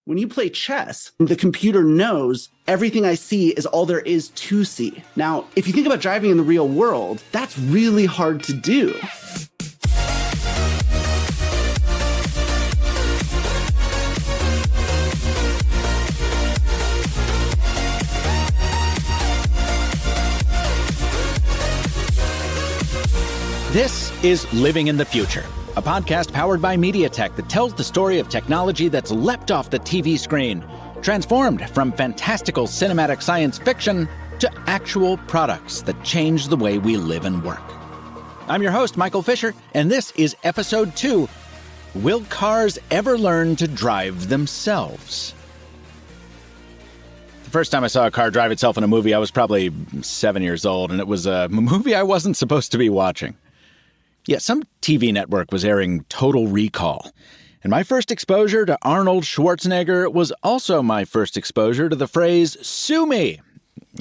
When you play chess, the computer knows everything I see is all there is to see. Now, if you think about driving in the real world, that's really hard to do. This is Living in the Future, a podcast powered by MediaTek that tells the story of technology that's leapt off the TV screen, transformed from fantastical cinematic science fiction to actual products that change the way we live and work. I'm your host, Michael Fisher, and this is Episode 2, Will Cars Ever Learn to Drive Themselves? The first time I saw a car drive itself in a movie, I was probably 7 years old, and it was a movie I wasn't supposed to be watching. Yeah, some TV network was airing Total Recall. And my first exposure to Arnold Schwarzenegger was also my first exposure to the phrase, "sue me,"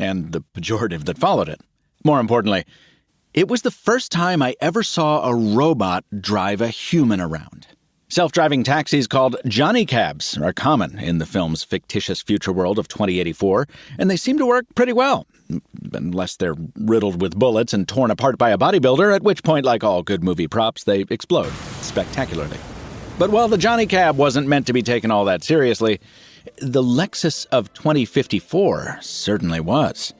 and the pejorative that followed it. More importantly, it was the first time I ever saw a robot drive a human around. Self-driving taxis called Johnny Cabs are common in the film's fictitious future world of 2084, and they seem to work pretty well. Unless they're riddled with bullets and torn apart by a bodybuilder, at which point, like all good movie props, they explode spectacularly. But while the Johnny Cab wasn't meant to be taken all that seriously, the Lexus of 2054 certainly was.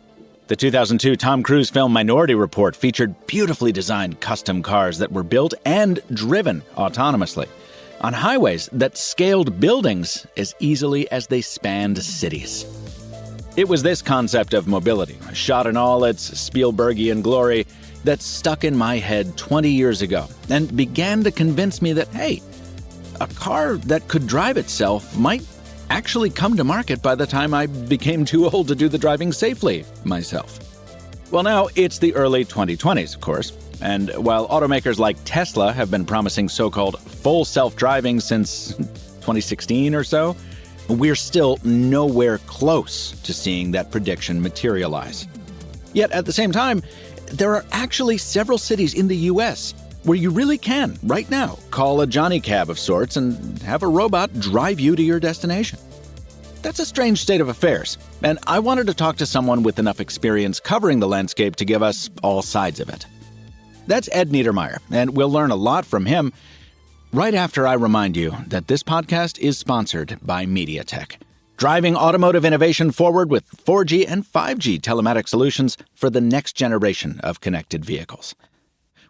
The 2002 Tom Cruise film Minority Report featured beautifully designed custom cars that were built and driven autonomously on highways that scaled buildings as easily as they spanned cities. It was this concept of mobility, shot in all its Spielbergian glory, that stuck in my head 20 years ago and began to convince me that, hey, a car that could drive itself might actually come to market by the time I became too old to do the driving safely myself. Well, now it's the early 2020s, of course, and while automakers like Tesla have been promising so-called full self-driving since 2016 or so, we're still nowhere close to seeing that prediction materialize. Yet at the same time, there are actually several cities in the U.S. where you really can, right now, call a Johnny Cab of sorts and have a robot drive you to your destination. That's a strange state of affairs, and I wanted to talk to someone with enough experience covering the landscape to give us all sides of it. That's Ed Niedermeyer, and we'll learn a lot from him right after I remind you that this podcast is sponsored by MediaTek, driving automotive innovation forward with 4G and 5G telematic solutions for the next generation of connected vehicles.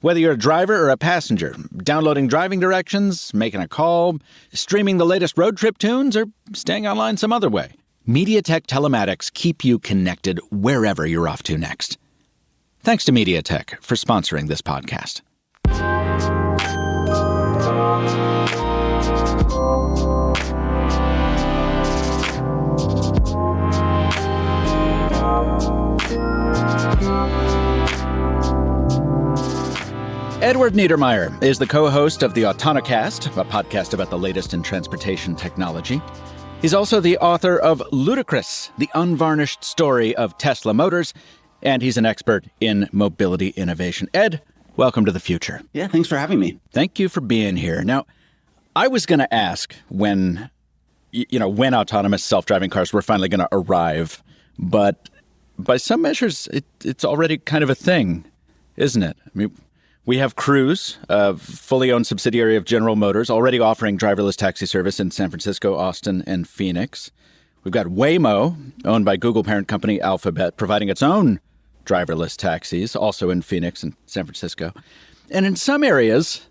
Whether you're a driver or a passenger, downloading driving directions, making a call, streaming the latest road trip tunes, or staying online some other way, MediaTek telematics keep you connected wherever you're off to next. Thanks to MediaTek for sponsoring this podcast. Edward Niedermeyer is the co-host of the Autonocast, a podcast about the latest in transportation technology. He's also the author of Ludicrous, the unvarnished story of Tesla Motors, and he's an expert in mobility innovation. Ed, welcome to the future. Yeah, thanks for having me. Thank you for being here. Now, I was going to ask when autonomous self-driving cars were finally going to arrive, but by some measures, it's already kind of a thing, isn't it? I mean, we have Cruise, a fully owned subsidiary of General Motors, already offering driverless taxi service in San Francisco, Austin, and Phoenix. We've got Waymo, owned by Google parent company Alphabet, providing its own driverless taxis, also in Phoenix and San Francisco. And in some areas,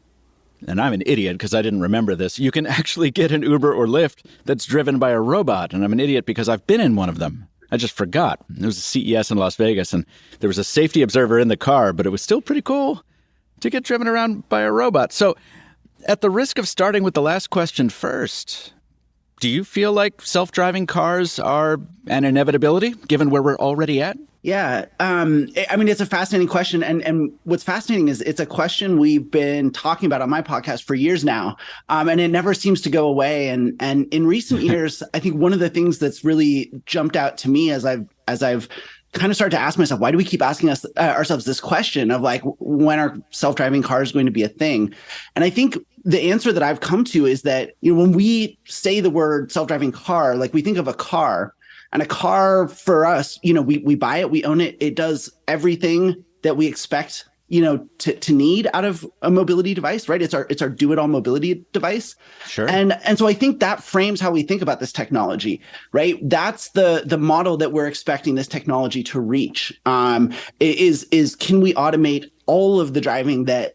and I'm an idiot because I didn't remember this, you can actually get an Uber or Lyft that's driven by a robot. And I'm an idiot because I've been in one of them. I just forgot. It was a CES in Las Vegas, and there was a safety observer in the car, but it was still pretty cool to get driven around by a robot. So at the risk of starting with the last question first, do you feel like self-driving cars are an inevitability, given where we're already at? Yeah. I mean, it's a fascinating question. And what's fascinating is it's a question we've been talking about on my podcast for years now. And it never seems to go away. And in recent years, I think one of the things that's really jumped out to me as I've kind of started to ask myself, why do we keep asking ourselves this question of like, when are self-driving cars going to be a thing? And I think the answer that I've come to is that, when we say the word self-driving car, like we think of a car, and a car for us, we buy it, we own it. It does everything that we expect, to need out of a mobility device, right? It's our do-it-all mobility device. Sure. And so I think that frames how we think about this technology, right? That's the model that we're expecting this technology to reach. Is can we automate all of the driving that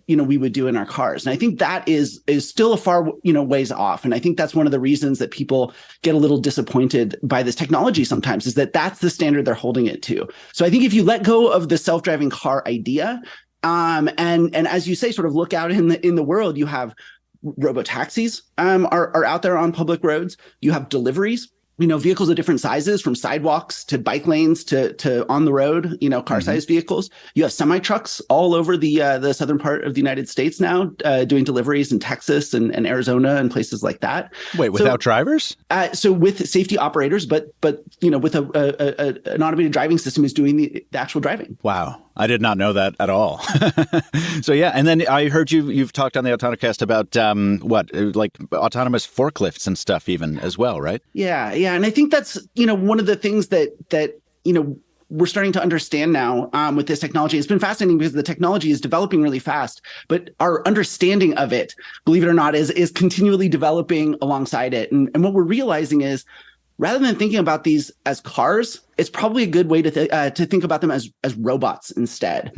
we would do in our cars? And I think that is still a far ways off. And I think that's one of the reasons that people get a little disappointed by this technology sometimes, is that that's the standard they're holding it to. So I think if you let go of the self-driving car idea, and as you say, sort of look out in the world, you have robotaxis are out there on public roads. You have deliveries. Vehicles of different sizes, from sidewalks to bike lanes to on the road, car-sized vehicles. You have semi-trucks all over the southern part of the United States now, doing deliveries in Texas and Arizona and places like that. Wait, without drivers? So with safety operators, but with an automated driving system is doing the actual driving. Wow. I did not know that at all. So yeah, and then I heard you've talked on the Autonomcast about like autonomous forklifts and stuff even as well, right? Yeah, and I think that's one of the things that we're starting to understand now with this technology. It's been fascinating because the technology is developing really fast, but our understanding of it, believe it or not, is continually developing alongside it. And what we're realizing is, rather than thinking about these as cars, it's probably a good way to think about them as robots instead,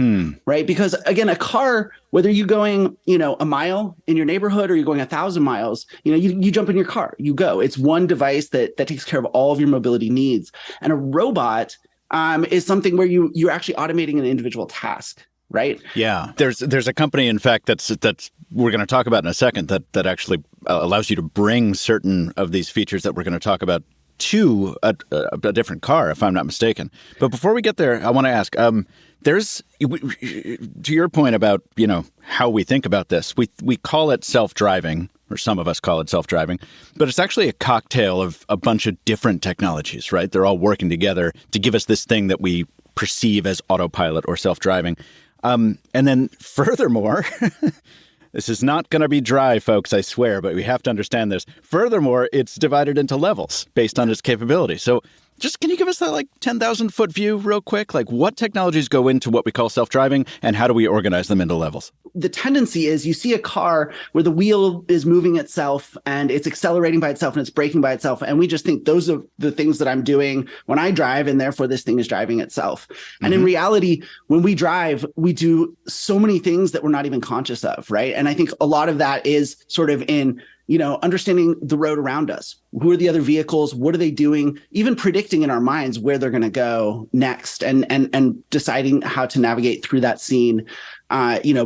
right? Because again, a car, whether you're going, a mile in your neighborhood or you're going 1,000 miles, you jump in your car, you go. It's one device that takes care of all of your mobility needs. And a robot is something where you're actually automating an individual task. Right. Yeah. There's a company, in fact, that's we're going to talk about in a second that actually allows you to bring certain of these features that we're going to talk about to a different car, if I'm not mistaken. But before we get there, I want to ask, to your point about, how we think about this, we call it self-driving, or some of us call it self-driving, but it's actually a cocktail of a bunch of different technologies, right? They're all working together to give us this thing that we perceive as autopilot or self-driving. And then furthermore, this is not going to be dry, folks, I swear, but we have to understand this. Furthermore, it's divided into levels based on its capability. So just can you give us that 10,000 foot view real quick? What technologies go into what we call self-driving and how do we organize them into levels? The tendency is you see a car where the wheel is moving itself and it's accelerating by itself and it's braking by itself. And we just think those are the things that I'm doing when I drive, and therefore this thing is driving itself. And in reality, when we drive, we do so many things that we're not even conscious of, right? And I think a lot of that is sort of in understanding the road around us. Who are the other vehicles? What are they doing? Even predicting in our minds where they're going to go next, and deciding how to navigate through that scene,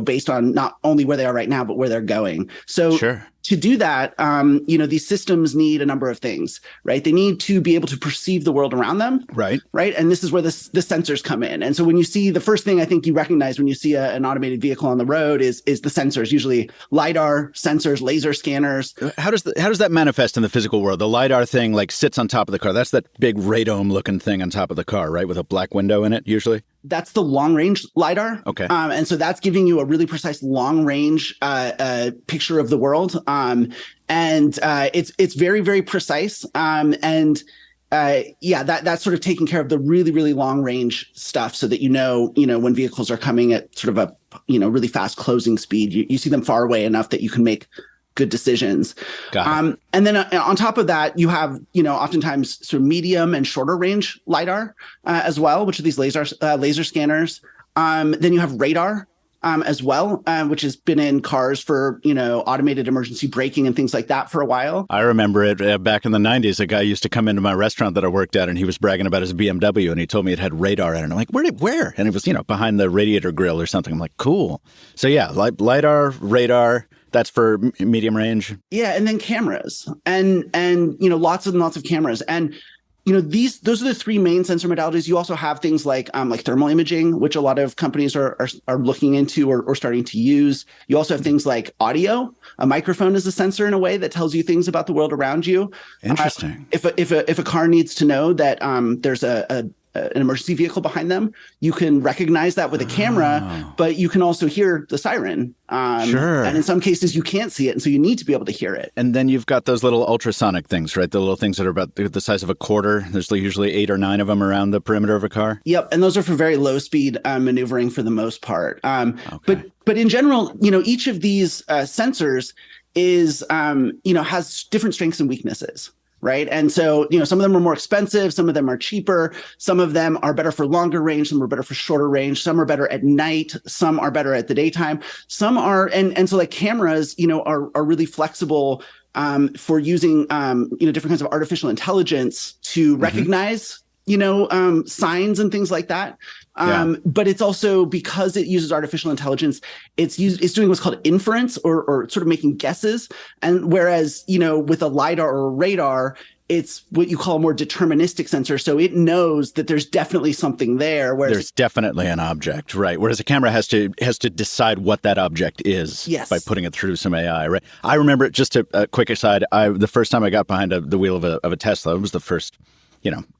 based on not only where they are right now, but where they're going. So sure. To do that, these systems need a number of things, right? They need to be able to perceive the world around them. Right. And this is where the sensors come in. And so when you see, the first thing I think you recognize when you see an automated vehicle on the road is the sensors, usually LiDAR sensors, laser scanners. How does that manifest in the physical world? The LiDAR thing sits on top of the car. That's that big radome looking thing on top of the car, right? With a black window in it, usually. That's the long-range LiDAR. Okay. And so that's giving you a really precise long-range picture of the world. It's very, very precise. That's sort of taking care of the really, really long-range stuff, so that when vehicles are coming at sort of a really fast closing speed, you see them far away enough that you can make good decisions. Got it. And then on top of that, you have, oftentimes sort of medium and shorter range LiDAR as well, which are these laser scanners. Then you have radar as well, which has been in cars for, automated emergency braking and things like that for a while. I remember it back in the 90s. A guy used to come into my restaurant that I worked at, and he was bragging about his BMW, and he told me it had radar in it. And I'm like, where? And it was, behind the radiator grill or something. I'm like, cool. So yeah, LiDAR, radar. That's for medium range. Yeah, and then cameras, and lots and lots of cameras, and those are the three main sensor modalities. You also have things like thermal imaging, which a lot of companies are looking into or starting to use. You also have things like audio. A microphone is a sensor in a way that tells you things about the world around you. Interesting. If a car needs to know that there's a an emergency vehicle behind them, you can recognize that with a camera, but you can also hear the siren. Sure. And in some cases you can't see it, and so you need to be able to hear it. And then you've got those little ultrasonic things, right? The little things that are about the size of a quarter. There's usually 8 or 9 of them around the perimeter of a car. Yep, and those are for very low speed maneuvering for the most part. But in general, each of these sensors is has different strengths and weaknesses. Right. And so, some of them are more expensive. Some of them are cheaper. Some of them are better for longer range. Some are better for shorter range. Some are better at night. Some are better at the daytime. Some are. And so like cameras, are really flexible for using, different kinds of artificial intelligence to recognize, signs and things like that. But it's also, because it uses artificial intelligence, it's doing what's called inference or sort of making guesses. And whereas, with a LiDAR or a radar, it's what you call a more deterministic sensor. So it knows that there's definitely something there. Whereas there's definitely an object, right? Whereas a camera has to decide what that object is by putting it through some AI, right? I remember, just a quick aside, the first time I got behind the wheel of a Tesla, it was the first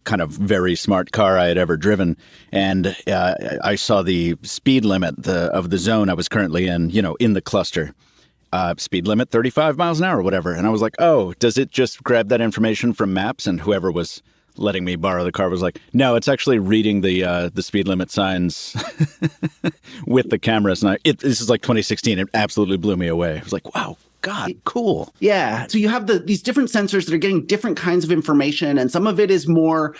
kind of very smart car I had ever driven. And I saw the speed limit of the zone I was currently in the cluster. Speed limit 35 miles an hour or whatever. And I was like, oh, does it just grab that information from maps? And whoever was letting me borrow the car was like, no, it's actually reading the speed limit signs with the cameras. And this is like 2016. It absolutely blew me away. I was like, wow. God, cool. Yeah. So you have these different sensors that are getting different kinds of information, and some of it is more,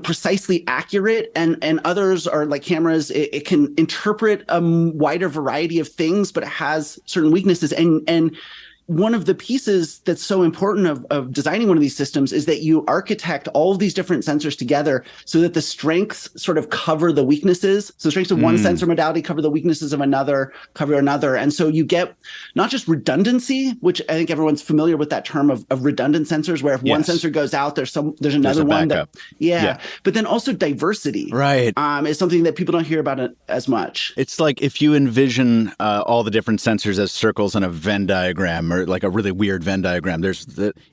precisely accurate, and others are like cameras. It can interpret a wider variety of things, but it has certain weaknesses. And one of the pieces that's so important of designing one of these systems is that you architect all of these different sensors together so that the strengths sort of cover the weaknesses. So the strengths of one sensor modality cover the weaknesses of another. And so you get not just redundancy, which I think everyone's familiar with that term of redundant sensors, where if one sensor goes out, there's another one that, but then also diversity, right? Is something that people don't hear about as much. It's like if you envision all the different sensors as circles in a Venn diagram, or like a really weird Venn diagram.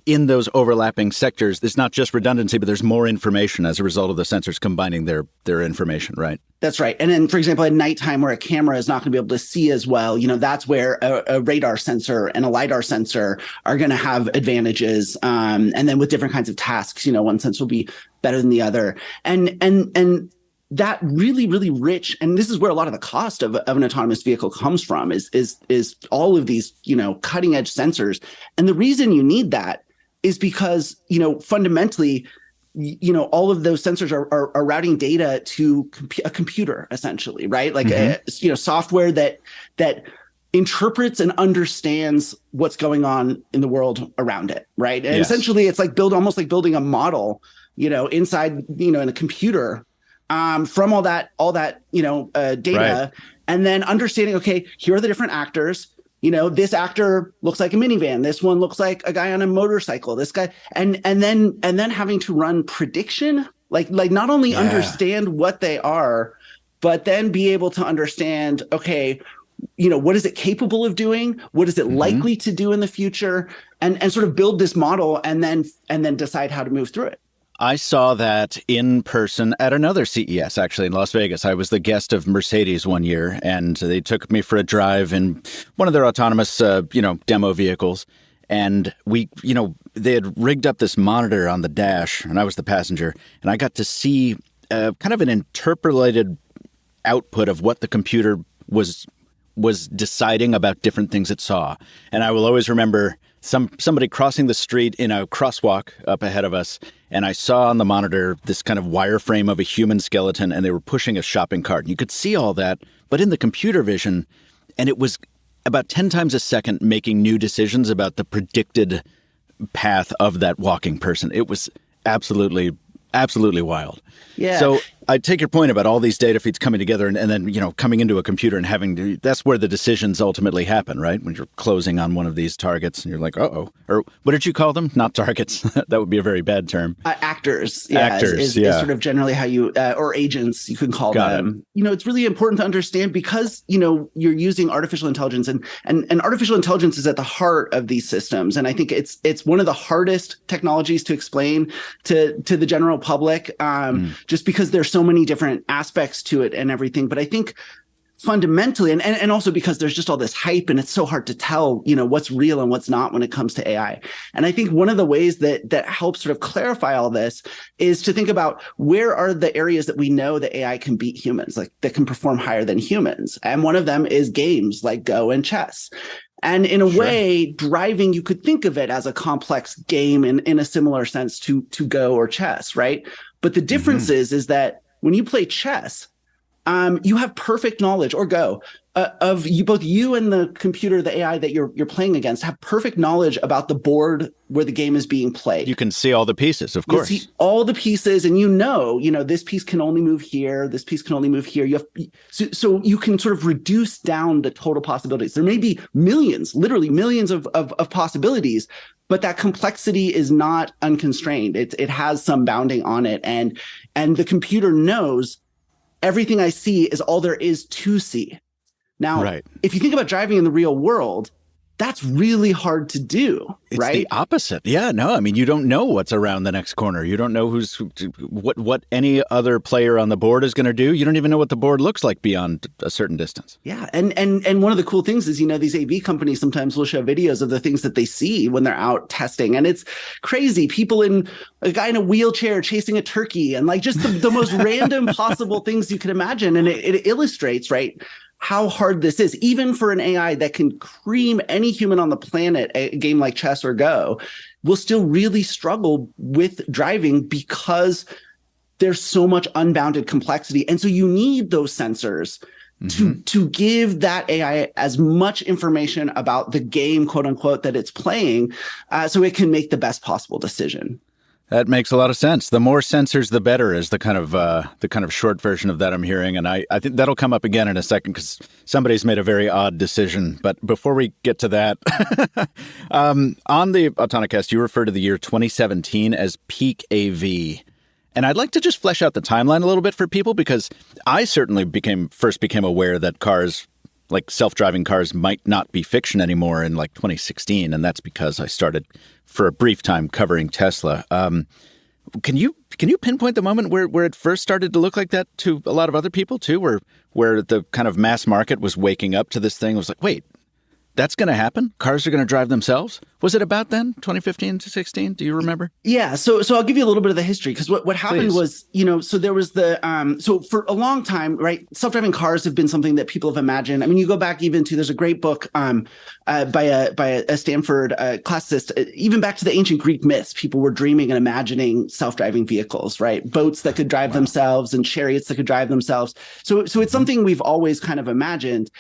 In those overlapping sectors, there's not just redundancy, but there's more information as a result of the sensors combining their information, right? That's right. And then, for example, at nighttime, where a camera is not going to be able to see as well, that's where a radar sensor and a LiDAR sensor are going to have advantages. And then with different kinds of tasks, one sensor will be better than the other. And that really, really rich, and this is where a lot of the cost of an autonomous vehicle comes from, is all of these, cutting edge sensors. And the reason you need that is because, fundamentally, all of those sensors are routing data to a computer, essentially, right? Like, software that interprets and understands what's going on in the world around it, right? And essentially, it's like almost like building a model, inside, in a computer. From all that data, right. And then understanding, okay, here are the different actors. This actor looks like a minivan. This one looks like a guy on a motorcycle. This guy, and then having to run prediction, like not only understand what they are, but then be able to understand, okay, what is it capable of doing? What is it likely to do in the future? And sort of build this model, and then decide how to move through it. I saw that in person at another CES, actually, in Las Vegas. I was the guest of Mercedes one year, and they took me for a drive in one of their autonomous, demo vehicles. And they had rigged up this monitor on the dash, and I was the passenger, and I got to see kind of an interpolated output of what the computer was deciding about different things it saw. And I will always remember somebody crossing the street in a crosswalk up ahead of us, and I saw on the monitor this kind of wireframe of a human skeleton, and they were pushing a shopping cart. And you could see all that, but in the computer vision, and it was about 10 times a second making new decisions about the predicted path of that walking person. It was absolutely wild. Yeah. So I take your point about all these data feeds coming together and then, coming into a computer and having to, that's where the decisions ultimately happen, right? When you're closing on one of these targets and you're like, uh-oh. Or what did you call them? Not targets. That would be a very bad term. Actors. Actors, is sort of generally how you, or agents, you can call them. It's really important to understand because, you're using artificial intelligence and artificial intelligence is at the heart of these systems. And I think it's one of the hardest technologies to explain to the general public, just because there's so many different aspects to it and everything. But I think fundamentally, and also because there's just all this hype and it's so hard to tell, what's real and what's not when it comes to AI. And I think one of the ways that helps sort of clarify all this is to think about where are the areas that we know that AI can beat humans, like that can perform higher than humans. And one of them is games like Go and chess. And in a way, driving, you could think of it as a complex game in a similar sense to Go or chess, right? But the difference is that when you play chess, you have perfect knowledge, or Go, of both you and the computer, the AI that you're playing against, have perfect knowledge about the board where the game is being played. You can see all the pieces, of course. You see all the pieces, and this piece can only move here. This piece can only move here. So you can sort of reduce down the total possibilities. There may be millions, literally millions of possibilities, but that complexity is not unconstrained. It has some bounding on it, and the computer knows everything I see is all there is to see. Now, if you think about driving in the real world, that's really hard to do, right? It's the opposite. Yeah, no, I mean, you don't know what's around the next corner. You don't know what any other player on the board is going to do. You don't even know what the board looks like beyond a certain distance. Yeah, and one of the cool things is, these AV companies sometimes will show videos of the things that they see when they're out testing. And it's crazy. A guy in a wheelchair chasing a turkey and like just the most random possible things you can imagine. And it illustrates, right, how hard this is, even for an AI that can cream any human on the planet. A game like chess or Go will still really struggle with driving because there's so much unbounded complexity. And so you need those sensors to give that AI as much information about the game, quote unquote, that it's playing, so it can make the best possible decision. That makes a lot of sense. The more sensors, the better is the kind of short version of that I'm hearing. And I think that'll come up again in a second because somebody's made a very odd decision. But before we get to that, on the Autonocast, you refer to the year 2017 as peak AV. And I'd like to just flesh out the timeline a little bit for people because I certainly first became aware that cars, like self-driving cars, might not be fiction anymore in like 2016. And that's because I started for a brief time covering Tesla. Can you pinpoint the moment where it first started to look like that to a lot of other people too, where the kind of mass market was waking up to this thing? It was like, wait, that's going to happen? Cars are going to drive themselves? Was it about then, 2015 to 16? Do you remember? Yeah. So I'll give you a little bit of the history because what happened was, so there was so for a long time, right, self-driving cars have been something that people have imagined. I mean, you go back even to, there's a great book by a Stanford classicist, even back to the ancient Greek myths, people were dreaming and imagining self-driving vehicles, right? Boats that could drive themselves and chariots that could drive themselves. So it's something we've always kind of imagined.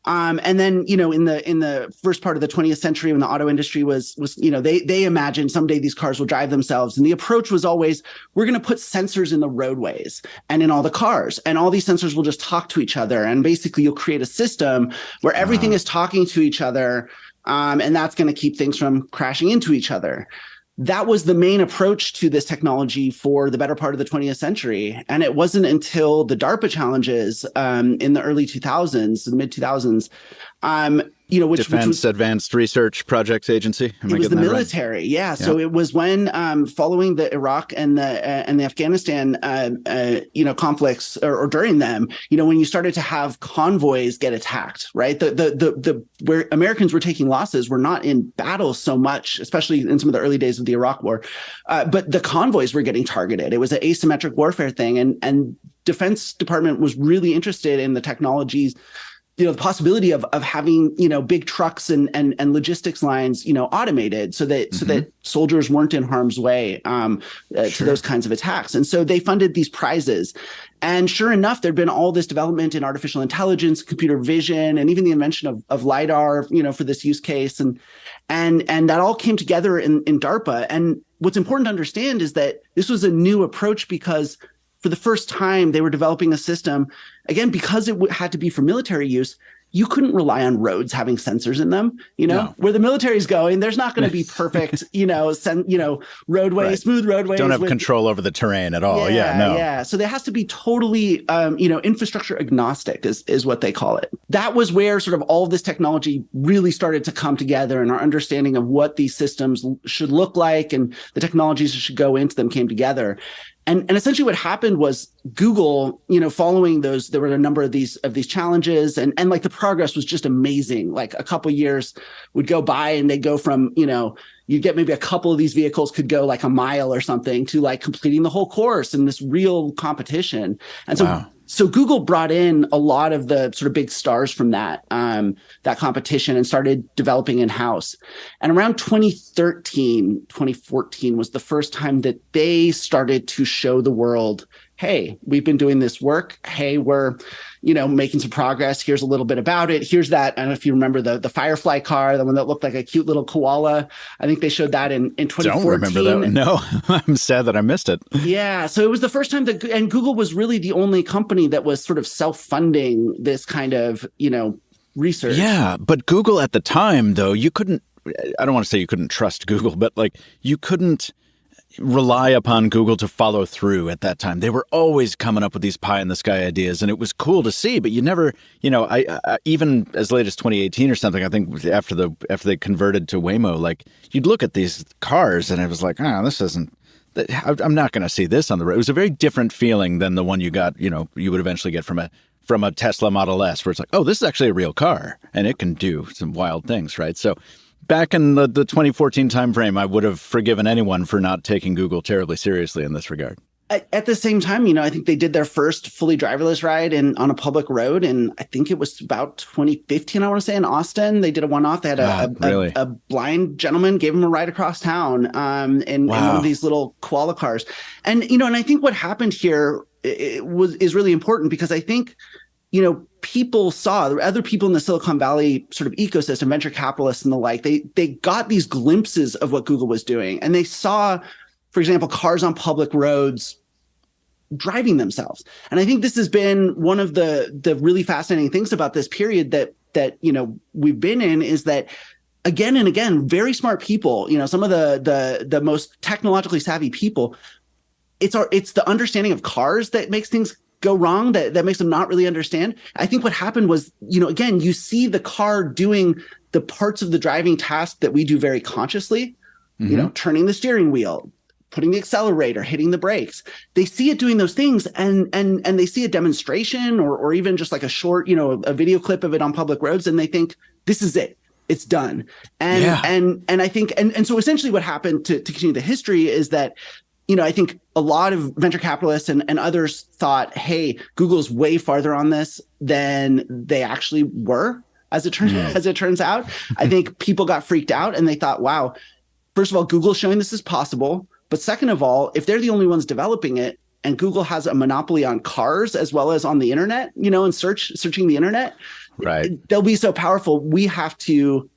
And then, in the first part of the 20th century, when the auto industry was, they imagined someday these cars will drive themselves. And the approach was always, we're going to put sensors in the roadways and in all the cars. And all these sensors will just talk to each other. And basically you'll create a system where everything is talking to each other. And that's going to keep things from crashing into each other. That was the main approach to this technology for the better part of the 20th century. And it wasn't until the DARPA challenges in the early 2000s, the mid 2000s, which Defense was Advanced Research Projects Agency. It was the military, right? Yeah. So it was when, following the Iraq and the Afghanistan, conflicts, or during them, when you started to have convoys get attacked, right? The where Americans were taking losses were not in battles so much, especially in some of the early days of the Iraq War, but the convoys were getting targeted. It was an asymmetric warfare thing, and Defense Department was really interested in the technologies. The possibility of having, big trucks and logistics lines, automated so that soldiers weren't in harm's way to those kinds of attacks. And so they funded these prizes. And sure enough, there'd been all this development in artificial intelligence, computer vision, and even the invention of LiDAR, for this use case. And that all came together in DARPA. And what's important to understand is that this was a new approach because for the first time, they were developing a system, again, because it had to be for military use. You couldn't rely on roads having sensors in them, No. where the military is going. There's not going to be perfect, roadways, Right. smooth roadways. Don't have control over the terrain at all. Yeah. So there has to be totally, infrastructure agnostic is what they call it. That was where sort of all of this technology really started to come together, and our understanding of what these systems should look like and the technologies that should go into them came together. And essentially what happened was Google, following those, there were a number of these challenges, and like the progress was just amazing. Like a couple of years would go by and they go from, you get maybe a couple of these vehicles could go like a mile or something to like completing the whole course in this real competition. And so Wow. So Google brought in a lot of the sort of big stars from that competition and started developing in-house. And around 2014 was the first time that they started to show the world, hey, we've been doing this work. Hey, we're, making some progress. Here's a little bit about it. Here's that. I don't know if you remember the Firefly car, the one that looked like a cute little koala. I think they showed that in 2014. Don't remember that one. No, I'm sad that I missed it. Yeah. So it was the first time and Google was really the only company that was sort of self-funding this kind of, research. Yeah. But Google at the time, though, I don't want to say you couldn't trust Google, but like you couldn't rely upon Google to follow through at that time. They were always coming up with these pie in the sky ideas, and it was cool to see, but you never, I even as late as 2018 or something, I think after they converted to Waymo, like you'd look at these cars and it was like, this isn't, I'm not going to see this on the road. It was a very different feeling than the one you got, you would eventually get from a Tesla Model S, where it's like, oh, this is actually a real car and it can do some wild things, right? So back in the 2014 timeframe, I would have forgiven anyone for not taking Google terribly seriously in this regard. At the same time, I think they did their first fully driverless ride on a public road, and I think it was about 2015, I want to say, in Austin. They did a one-off. They had a blind gentleman, gave him a ride across town in one of these little koala cars. And, and I think what happened here is really important, because I think, people saw, there were other people in the Silicon Valley sort of ecosystem, venture capitalists and the like, they got these glimpses of what Google was doing. And they saw, for example, cars on public roads driving themselves. And I think this has been one of the really fascinating things about this period that we've been in, is that again and again, very smart people, some of the most technologically savvy people, it's the understanding of cars that makes things go wrong, that makes them not really understand. I think what happened was, again, you see the car doing the parts of the driving task that we do very consciously, turning the steering wheel, putting the accelerator, hitting the brakes. They see it doing those things, and they see a demonstration or even just like a short, a video clip of it on public roads, and they think, this is it. It's done. And I think, and so essentially what happened, to continue the history, is that I think a lot of venture capitalists and others thought, hey, Google's way farther on this than they actually were, as it turns out. I think people got freaked out and they thought, wow, first of all, Google's showing this is possible. But second of all, if they're the only ones developing it, and Google has a monopoly on cars as well as on the internet, and searching the internet, right, they'll be so powerful. We have to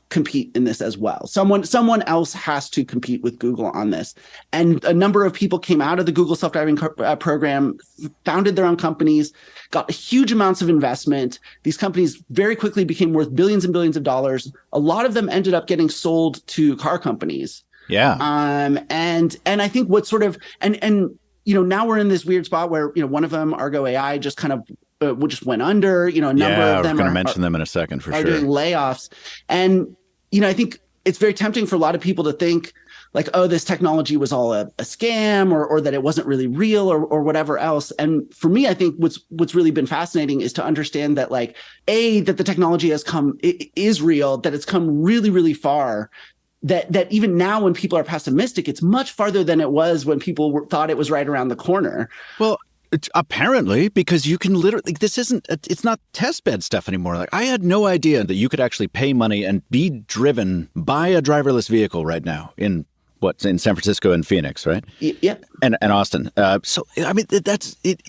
compete in this as well. Someone else has to compete with Google on this. And a number of people came out of the Google self-driving program, founded their own companies, got huge amounts of investment. These companies very quickly became worth billions and billions of dollars. A lot of them ended up getting sold to car companies. Yeah. And I think what sort of, and now we're in this weird spot where, one of them, Argo AI, just kind of just went under, a number of them we're going to mention them in a second for are sure. doing layoffs. And, I think it's very tempting for a lot of people to think like, oh, this technology was all a scam, or that it wasn't really real, or whatever else. And for me, I think what's really been fascinating is to understand that, like, that the technology is real, that it's come really, really far. That even now when people are pessimistic, it's much farther than it was when people thought it was right around the corner. Well, apparently, because you can literally, it's not test bed stuff anymore. Like, I had no idea that you could actually pay money and be driven by a driverless vehicle right now in San Francisco and Phoenix, right? Yeah. And Austin. So, I mean, that's it,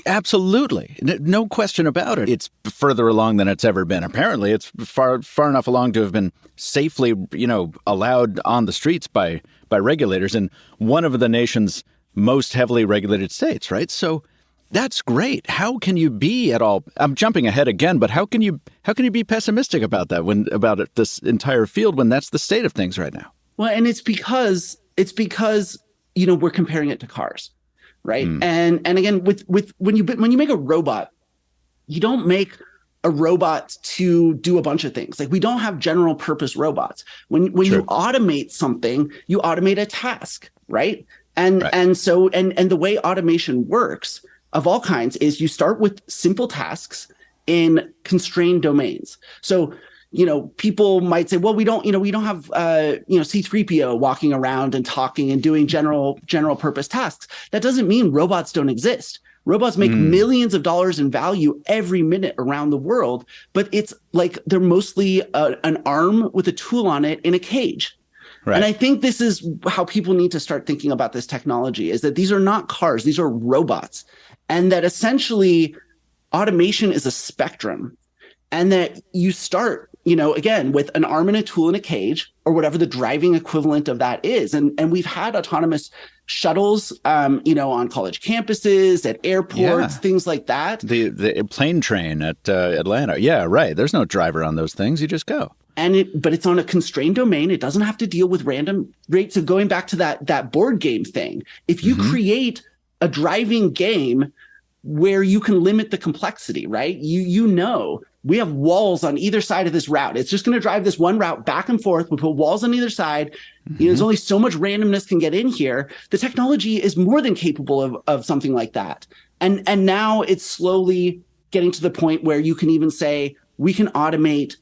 absolutely. No question about it. It's further along than it's ever been. Apparently, it's far enough along to have been safely, allowed on the streets by regulators. And one of the nation's most heavily regulated states, right? So that's great. How can you be at all? I'm jumping ahead again, but how can you be pessimistic about that this entire field when that's the state of things right now? Well, and it's because we're comparing it to cars, right? And again, with when you make a robot, you don't make a robot to do a bunch of things. Like, we don't have general purpose robots. When you automate something, you automate a task, right? And the way automation works of all kinds is you start with simple tasks in constrained domains. So, people might say, well, we don't have C-3PO walking around and talking and doing general purpose tasks. That doesn't mean robots don't exist. Robots make millions of dollars in value every minute around the world, but it's like they're mostly an arm with a tool on it in a cage. Right. And I think this is how people need to start thinking about this technology, is that these are not cars, these are robots. And that essentially automation is a spectrum. And that you start, again, with an arm and a tool in a cage, or whatever the driving equivalent of that is. And we've had autonomous shuttles, on college campuses, at airports, things like that. The plane train at Atlanta. Yeah, right. There's no driver on those things. You just go. But it's on a constrained domain. It doesn't have to deal with random rates. So going back to that board game thing, if you create a driving game where you can limit the complexity, right? We have walls on either side of this route. It's just going to drive this one route back and forth. We put walls on either side. There's only so much randomness can get in here. The technology is more than capable of something like that. And now it's slowly getting to the point where you can even say, we can automate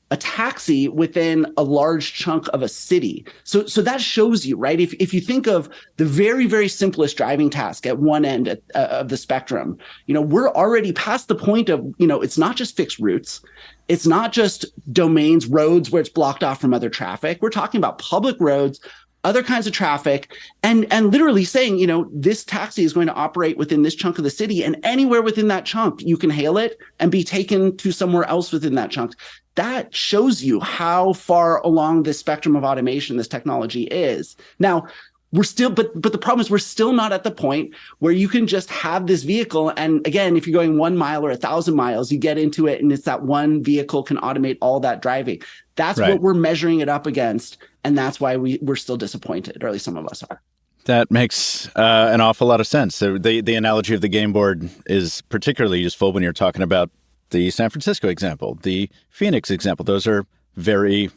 a taxi within a large chunk of a city. So that shows you, right? If you think of the very, very simplest driving task at one end of the spectrum, we're already past the point of, it's not just fixed routes. It's not just domains, roads where it's blocked off from other traffic. We're talking about public roads, other kinds of traffic, and literally saying, this taxi is going to operate within this chunk of the city, and anywhere within that chunk, you can hail it and be taken to somewhere else within that chunk. That shows you how far along the spectrum of automation this technology is. Now, we're still, but the problem is we're still not at the point where you can just have this vehicle. And again, if you're going 1 mile or 1,000 miles, you get into it and it's that one vehicle can automate all that driving. That's what we're measuring it up against. And that's why we're still disappointed, or at least some of us are. That makes an awful lot of sense. So the analogy of the game board is particularly useful when you're talking about the San Francisco example, the Phoenix example. Those are they're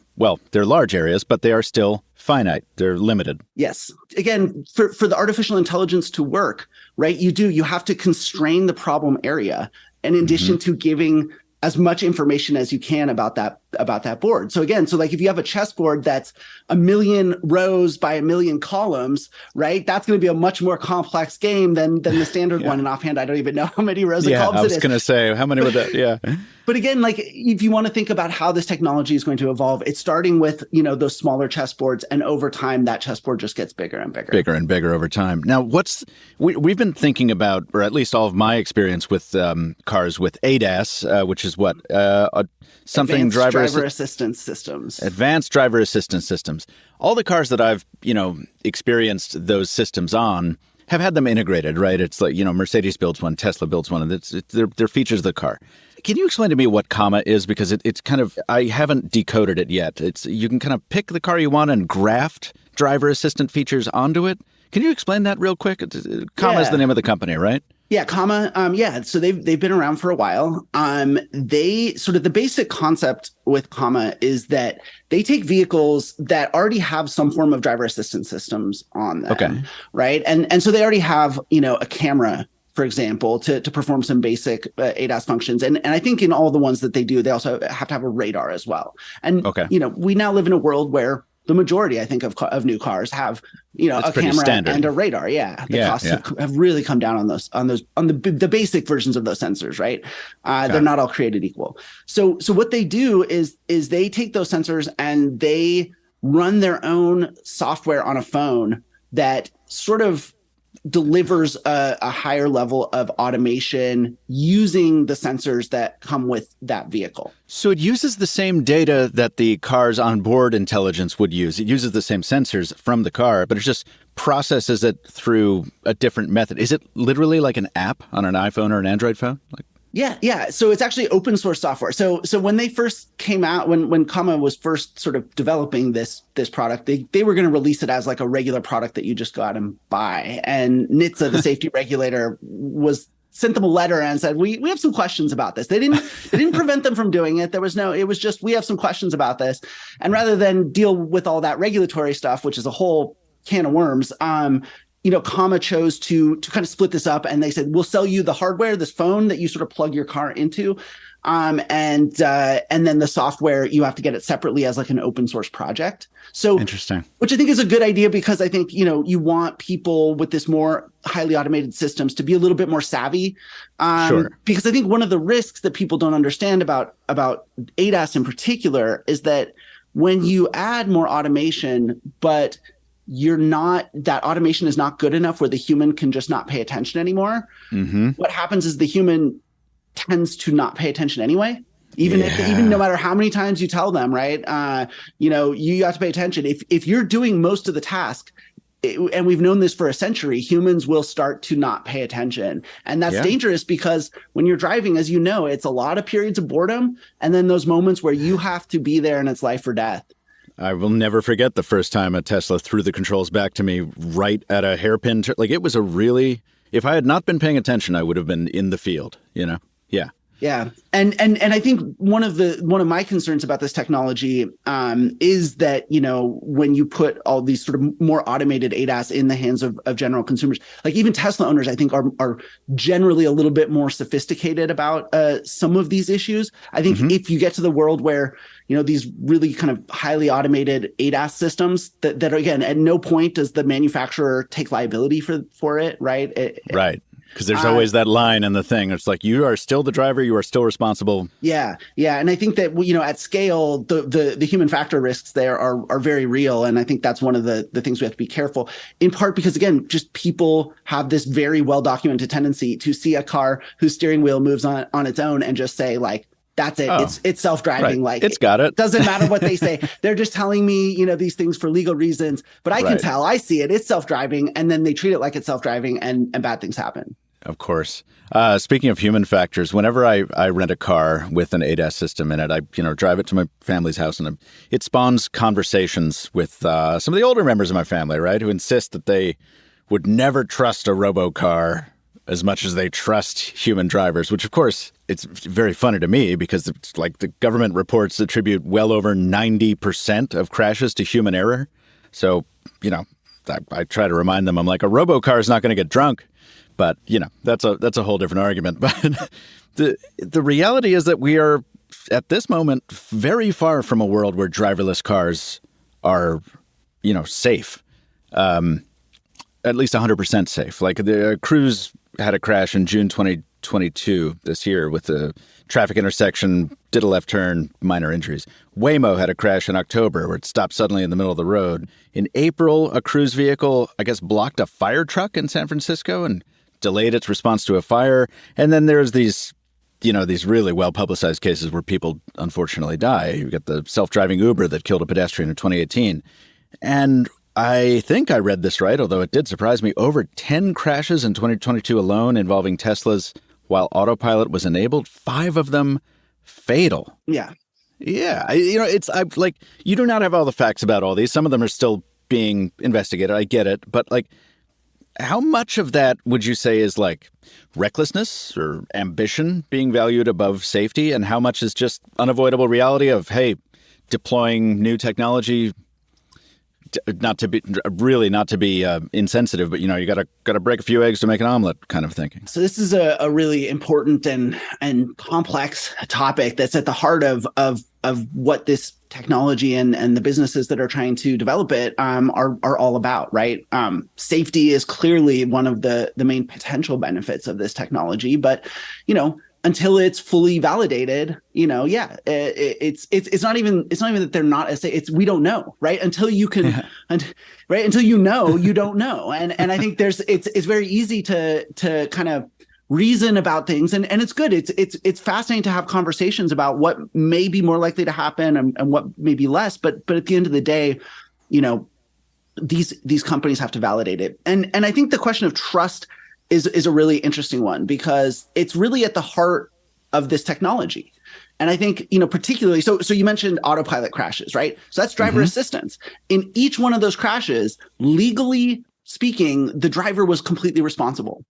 large areas, but they are still finite. They're limited. Yes. Again, for the artificial intelligence to work, right, you have to constrain the problem area, in addition to giving as much information as you can about that board. So again, like if you have a chessboard that's 1 million rows by 1 million columns, right? That's going to be a much more complex game than the standard one. And offhand, I don't even know how many rows and columns it is. I was going to say, how many would that? Yeah. But again, like if you want to think about how this technology is going to evolve, it's starting with, those smaller chessboards, and over time that chessboard just gets bigger and bigger. Bigger and bigger over time. Now, we've been thinking about, or at least all of my experience with cars with ADAS, which is what? Something driver assistance systems. Advanced driver assistance systems. All the cars that I've, experienced those systems on have had them integrated, right? It's like, Mercedes builds one, Tesla builds one, and they're features of the car. Can you explain to me what Comma is? Because it's kind of, I haven't decoded it yet. You can kind of pick the car you want and graft driver assistant features onto it. Can you explain that real quick? Comma is the name of the company, right? Yeah, Comma. So they've been around for a while. They sort of, the basic concept with Comma is that they take vehicles that already have some form of driver assistance systems on them, right? And so they already have, a camera, for example, to perform some basic ADAS functions. And I think in all the ones that they do, they also have to have a radar as well. And, we now live in a world where the majority, I think, of new cars have, a camera standard and a radar. Yeah. The costs have really come down on the basic versions of those sensors, right? They're not all created equal. So what they do is they take those sensors and they run their own software on a phone that sort of delivers a higher level of automation using the sensors that come with that vehicle. So it uses the same data that the car's onboard intelligence would use. It uses the same sensors from the car, but it's just processes it through a different method? Is it literally like an app on an iPhone or an Android phone? Yeah. So it's actually open source software. So when they first came out, when Comma was first sort of developing this product, they were going to release it as like a regular product that you just go out and buy. And NHTSA, the safety regulator, sent them a letter and said, we have some questions about this. They didn't prevent them from doing it. It was just, we have some questions about this. And rather than deal with all that regulatory stuff, which is a whole can of worms, Comma chose to kind of split this up, and they said, we'll sell you the hardware, this phone that you sort of plug your car into. And then the software, you have to get it separately as like an open source project. So interesting, which I think is a good idea, because I think, you want people with this more highly automated systems to be a little bit more savvy. Sure. Because I think one of the risks that people don't understand about ADAS in particular is that when you add more automation, but that automation is not good enough where the human can just not pay attention anymore. Mm-hmm. What happens is the human tends to not pay attention anyway, even no matter how many times you tell them, right? You have to pay attention. If you're doing most of the task, and we've known this for a century, humans will start to not pay attention. And that's dangerous, because when you're driving, as you know, it's a lot of periods of boredom, and then those moments where you have to be there and it's life or death. I will never forget the first time a Tesla threw the controls back to me right at a hairpin. It was if I had not been paying attention, I would have been in the field, Yeah. Yeah. And I think one of my concerns about this technology is that, when you put all these sort of more automated ADAS in the hands of general consumers, like even Tesla owners, I think are generally a little bit more sophisticated about some of these issues. I think if you get to the world where, these really kind of highly automated ADAS systems that are, again, at no point does the manufacturer take liability for it, right? Right. Because there's always that line in the thing. It's like, you are still the driver. You are still responsible. Yeah. And I think that, at scale, the human factor risks there are very real. And I think that's one of the things we have to be careful, in part because, again, just people have this very well-documented tendency to see a car whose steering wheel moves on its own and just say, like, that's it. Oh, it's self-driving. Right. Like, it's got it. Doesn't matter what they say. They're just telling me, these things for legal reasons. But I can tell. I see it. It's self-driving. And then they treat it like it's self-driving, and bad things happen. Of course. Speaking of human factors, whenever I rent a car with an ADAS system in it, I drive it to my family's house, and it spawns conversations with some of the older members of my family, right, who insist that they would never trust a robo-car as much as they trust human drivers, which, of course, it's very funny to me, because it's like the government reports attribute well over 90% of crashes to human error. So, I try to remind them, I'm like, a robo-car is not going to get drunk. But, that's a whole different argument. But the reality is that we are, at this moment, very far from a world where driverless cars are, safe, at least 100% safe. Like, the Cruise had a crash in June 2022, this year, with a traffic intersection, did a left turn, minor injuries. Waymo had a crash in October where it stopped suddenly in the middle of the road. In April, a Cruise vehicle, I guess, blocked a fire truck in San Francisco and delayed its response to a fire. And then there's these really well-publicized cases where people unfortunately die. You get the self-driving Uber that killed a pedestrian in 2018. And I think I read this right, although it did surprise me, over 10 crashes in 2022 alone involving Teslas while autopilot was enabled, 5 of them fatal. Yeah. Yeah. You do not have all the facts about all these. Some of them are still being investigated. I get it. But how much of that would you say is like recklessness or ambition being valued above safety? And how much is just unavoidable reality of, hey, deploying new technology, not to be insensitive, but, you got to break a few eggs to make an omelet kind of thinking. So this is a really important and complex topic that's at the heart of what this technology and the businesses that are trying to develop it are all about, right? Safety is clearly one of the main potential benefits of this technology, but until it's fully validated, it's not even that they're not as safe. It's we don't know, right? Until you can, right? Until you don't know, and I think it's very easy to kind of reason about things, and it's good. It's fascinating to have conversations about what may be more likely to happen and what may be less. But at the end of the day, these companies have to validate it. And I think the question of trust is a really interesting one, because it's really at the heart of this technology. And I think, particularly, so you mentioned autopilot crashes, right? So that's driver assistance. In each one of those crashes, legally speaking, the driver was completely responsible,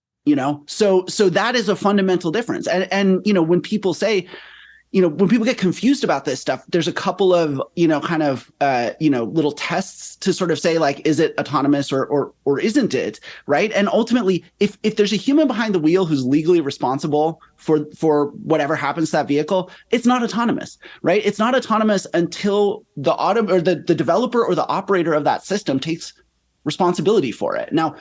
So that is a fundamental difference. And when people say, when people get confused about this stuff, there's a couple of, little tests to sort of say, like, is it autonomous or isn't it, right? And ultimately, if there's a human behind the wheel who's legally responsible for whatever happens to that vehicle, it's not autonomous, right? It's not autonomous until the developer or the operator of that system takes responsibility for it. Now,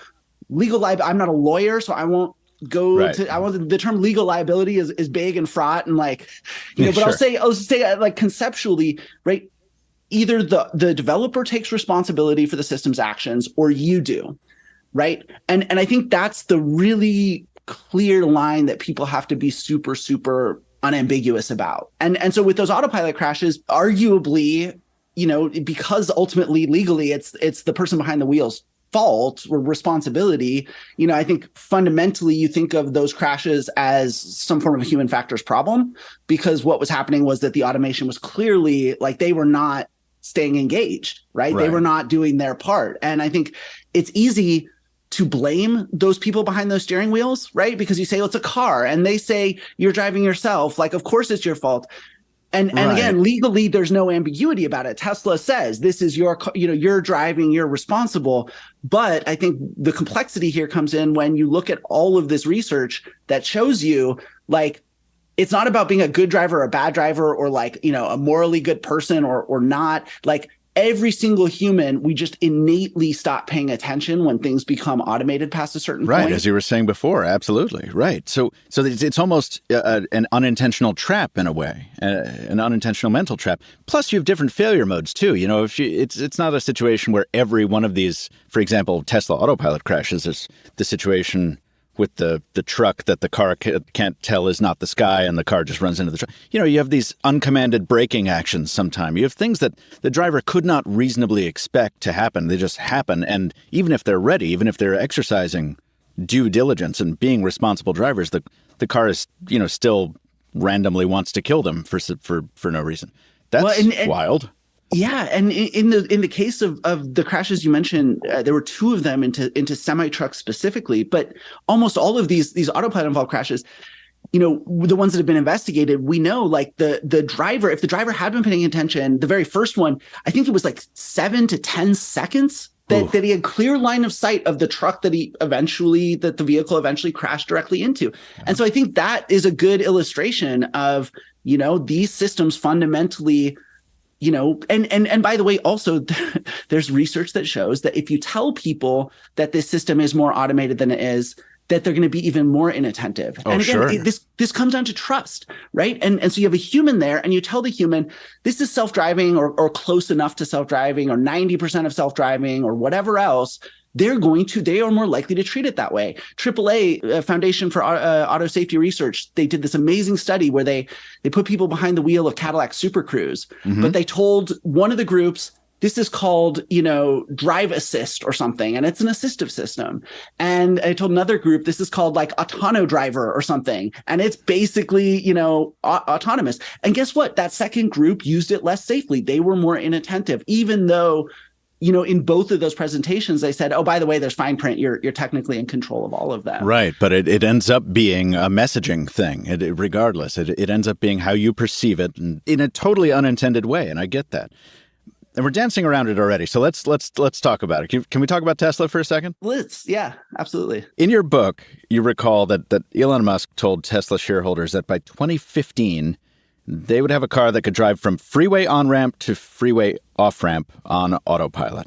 I'm not a lawyer, so I won't go to, the term legal liability is big and fraught, and but sure. I'll say like conceptually, right? Either the developer takes responsibility for the system's actions, or you do, right? And I think that's the really clear line that people have to be super, super unambiguous about. And so with those autopilot crashes, arguably, because ultimately legally it's the person behind the wheel's fault or responsibility, I think fundamentally you think of those crashes as some form of a human factors problem, because what was happening was that the automation was clearly like they were not staying engaged, right? They were not doing their part. And I think it's easy to blame those people behind those steering wheels, right? Because you say, well, it's a car, and they say you're driving yourself. Like, of course it's your fault. And again, legally, there's no ambiguity about it. Tesla says this is your, you're driving, you're responsible. But I think the complexity here comes in when you look at all of this research that shows you, like, it's not about being a good driver or a bad driver, or like, a morally good person or not. Like, every single human, we just innately stop paying attention when things become automated past a certain point. Right, as you were saying before, absolutely. Right. So it's almost an unintentional trap in a way, an unintentional mental trap. Plus, you have different failure modes too. It's not a situation where every one of these, for example, Tesla autopilot crashes is the situation with the truck that the car can't tell is not the sky, and the car just runs into the truck. You have these uncommanded braking actions sometimes. You have things that the driver could not reasonably expect to happen. They just happen. And even if they're ready, even if they're exercising due diligence and being responsible drivers, the car is, still randomly wants to kill them for no reason. That's wild. Yeah, and in the case of the crashes you mentioned, there were two of them into semi-trucks specifically, but almost all of these autopilot involved crashes, the ones that have been investigated, we know, like, the driver, if the driver had been paying attention, the very first one, I think it was like 7 to 10 seconds that he had clear line of sight of the truck that the vehicle eventually crashed directly into. And so I think that is a good illustration of, these systems fundamentally, and by the way, also there's research that shows that if you tell people that this system is more automated than it is, that they're going to be even more inattentive. And again, this comes down to trust, right? And so you have a human there, and you tell the human, this is self-driving or close enough to self-driving, or 90% of self-driving, or whatever else. They are more likely to treat it that way. AAA, Foundation for Auto Safety Research, they did this amazing study where they put people behind the wheel of Cadillac Super Cruise, but they told one of the groups, this is called, drive assist or something, and it's an assistive system. And I told another group, this is called like autono driver or something, and it's basically, autonomous. And guess what? That second group used it less safely. They were more inattentive, even though in both of those presentations, they said, oh, by the way, there's fine print. You're technically in control of all of them. Right. But it ends up being a messaging thing. Regardless, it ends up being how you perceive it in a totally unintended way. And I get that. And we're dancing around it already. So let's talk about it. Can we talk about Tesla for a second? Yeah, absolutely. In your book, you recall that Elon Musk told Tesla shareholders that by 2015, they would have a car that could drive from freeway on-ramp to freeway off-ramp on autopilot.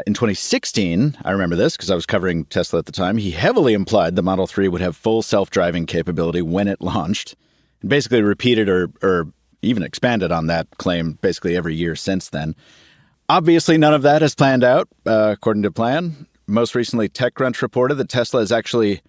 In 2016, I remember this because I was covering Tesla at the time, he heavily implied the Model 3 would have full self-driving capability when it launched, and basically repeated or even expanded on that claim basically every year since then. Obviously, none of that has planned out according to plan. Most recently, TechCrunch reported that Tesla is actually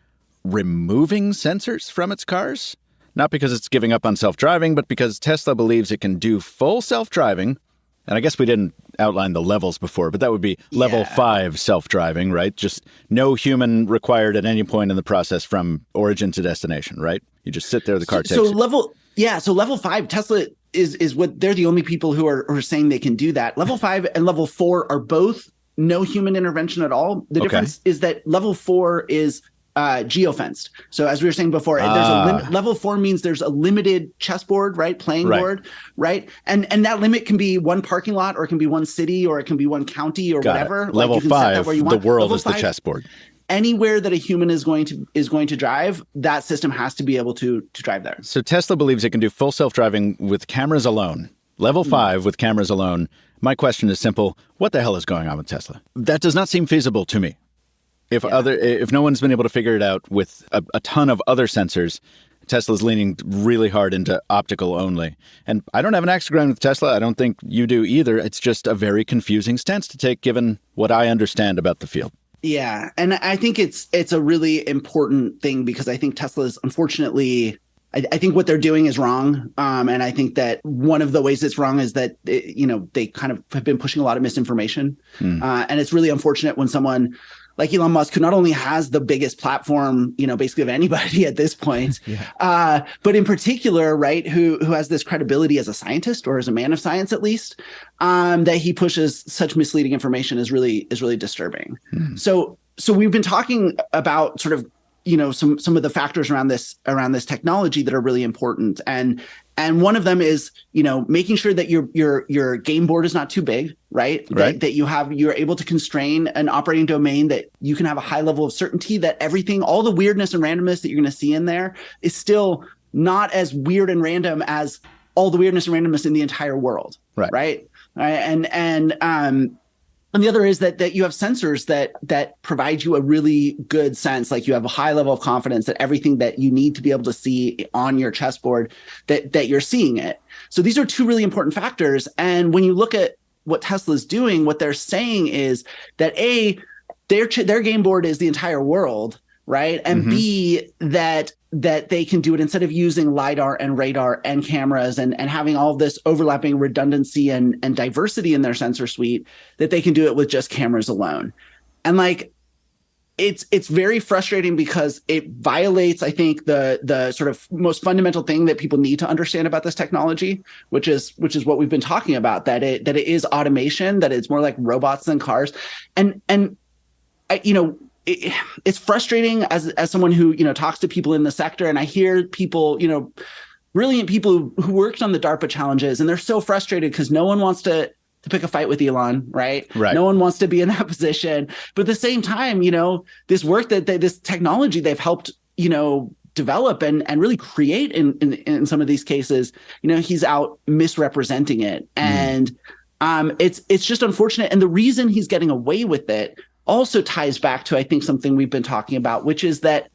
removing sensors from its cars. Not because it's giving up on self-driving, but because Tesla believes it can do full self-driving And I guess we didn't outline the levels before, but that would be level 5 self-driving, right? Just no human required at any point in the process from origin to destination, right? You just sit there, the car takes you. So level 5, Tesla is what they're the only people who are saying they can do that. Level 5 and level 4 are both no human intervention at all. The difference is that level 4 is geofenced. So as we were saying before, there's a limit. Level 4 means there's a limited chessboard, right? Playing board, right? And that limit can be one parking lot, or it can be one city, or it can be one county, or whatever. Level 5, the world is the chessboard. Anywhere that a human is going to drive, that system has to be able to drive there. So Tesla believes it can do full self-driving with cameras alone. Level 5 with cameras alone. My question is simple. What the hell is going on with Tesla? That does not seem feasible to me. If no one's been able to figure it out with a ton of other sensors, Tesla's leaning really hard into optical only. And I don't have an axe to grind with Tesla. I don't think you do either. It's just a very confusing stance to take given what I understand about the field. Yeah. And I think it's a really important thing, because I think Tesla's, unfortunately, I think what they're doing is wrong. And I think that one of the ways it's wrong is that, they kind of have been pushing a lot of misinformation. And it's really unfortunate when someone like Elon Musk, who not only has the biggest platform, basically of anybody at this point, but in particular, right, who has this credibility as a scientist, or as a man of science, at least, that he pushes such misleading information is really disturbing. So we've been talking about sort of, some of the factors around this technology that are really important. And one of them is, making sure that your game board is not too big, right? That you're able to constrain an operating domain, that you can have a high level of certainty that everything, all the weirdness and randomness that you're going to see in there is still not as weird and random as all the weirdness and randomness in the entire world. Right. And the other is that you have sensors that provide you a really good sense, like you have a high level of confidence that everything that you need to be able to see on your chessboard, that you're seeing it. So these are two really important factors. And when you look at what Tesla's doing, what they're saying is that their game board is the entire world, right? And B, that they can do it instead of using LiDAR and radar and cameras and having all of this overlapping redundancy and diversity in their sensor suite, that they can do it with just cameras alone. And it's very frustrating, because it violates, I think, the sort of most fundamental thing that people need to understand about this technology, which is what we've been talking about, that it is automation, that it's more like robots than cars. And it's frustrating as someone who, talks to people in the sector, and I hear people, brilliant people who worked on the DARPA challenges, and they're so frustrated because no one wants to pick a fight with Elon, right? No one wants to be in that position. But at the same time, this work this technology they've helped, develop and really create in some of these cases, he's out misrepresenting it. And it's just unfortunate. And the reason he's getting away with it also ties back to, I think, something we've been talking about, which is that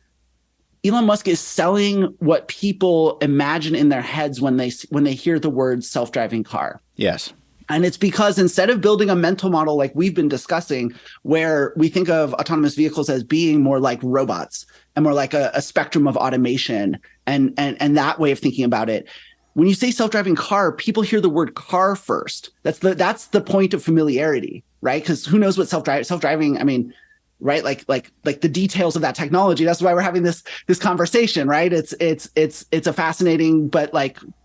Elon Musk is selling what people imagine in their heads when they hear the word self-driving car. Yes. And it's because instead of building a mental model like we've been discussing, where we think of autonomous vehicles as being more like robots and more like a spectrum of automation and that way of thinking about it, when you say self-driving car, people hear the word car first. That's the point of familiarity, right? Because who knows what self-driving, I mean, right? Like the details of that technology. That's why we're having this conversation, right? It's a fascinating but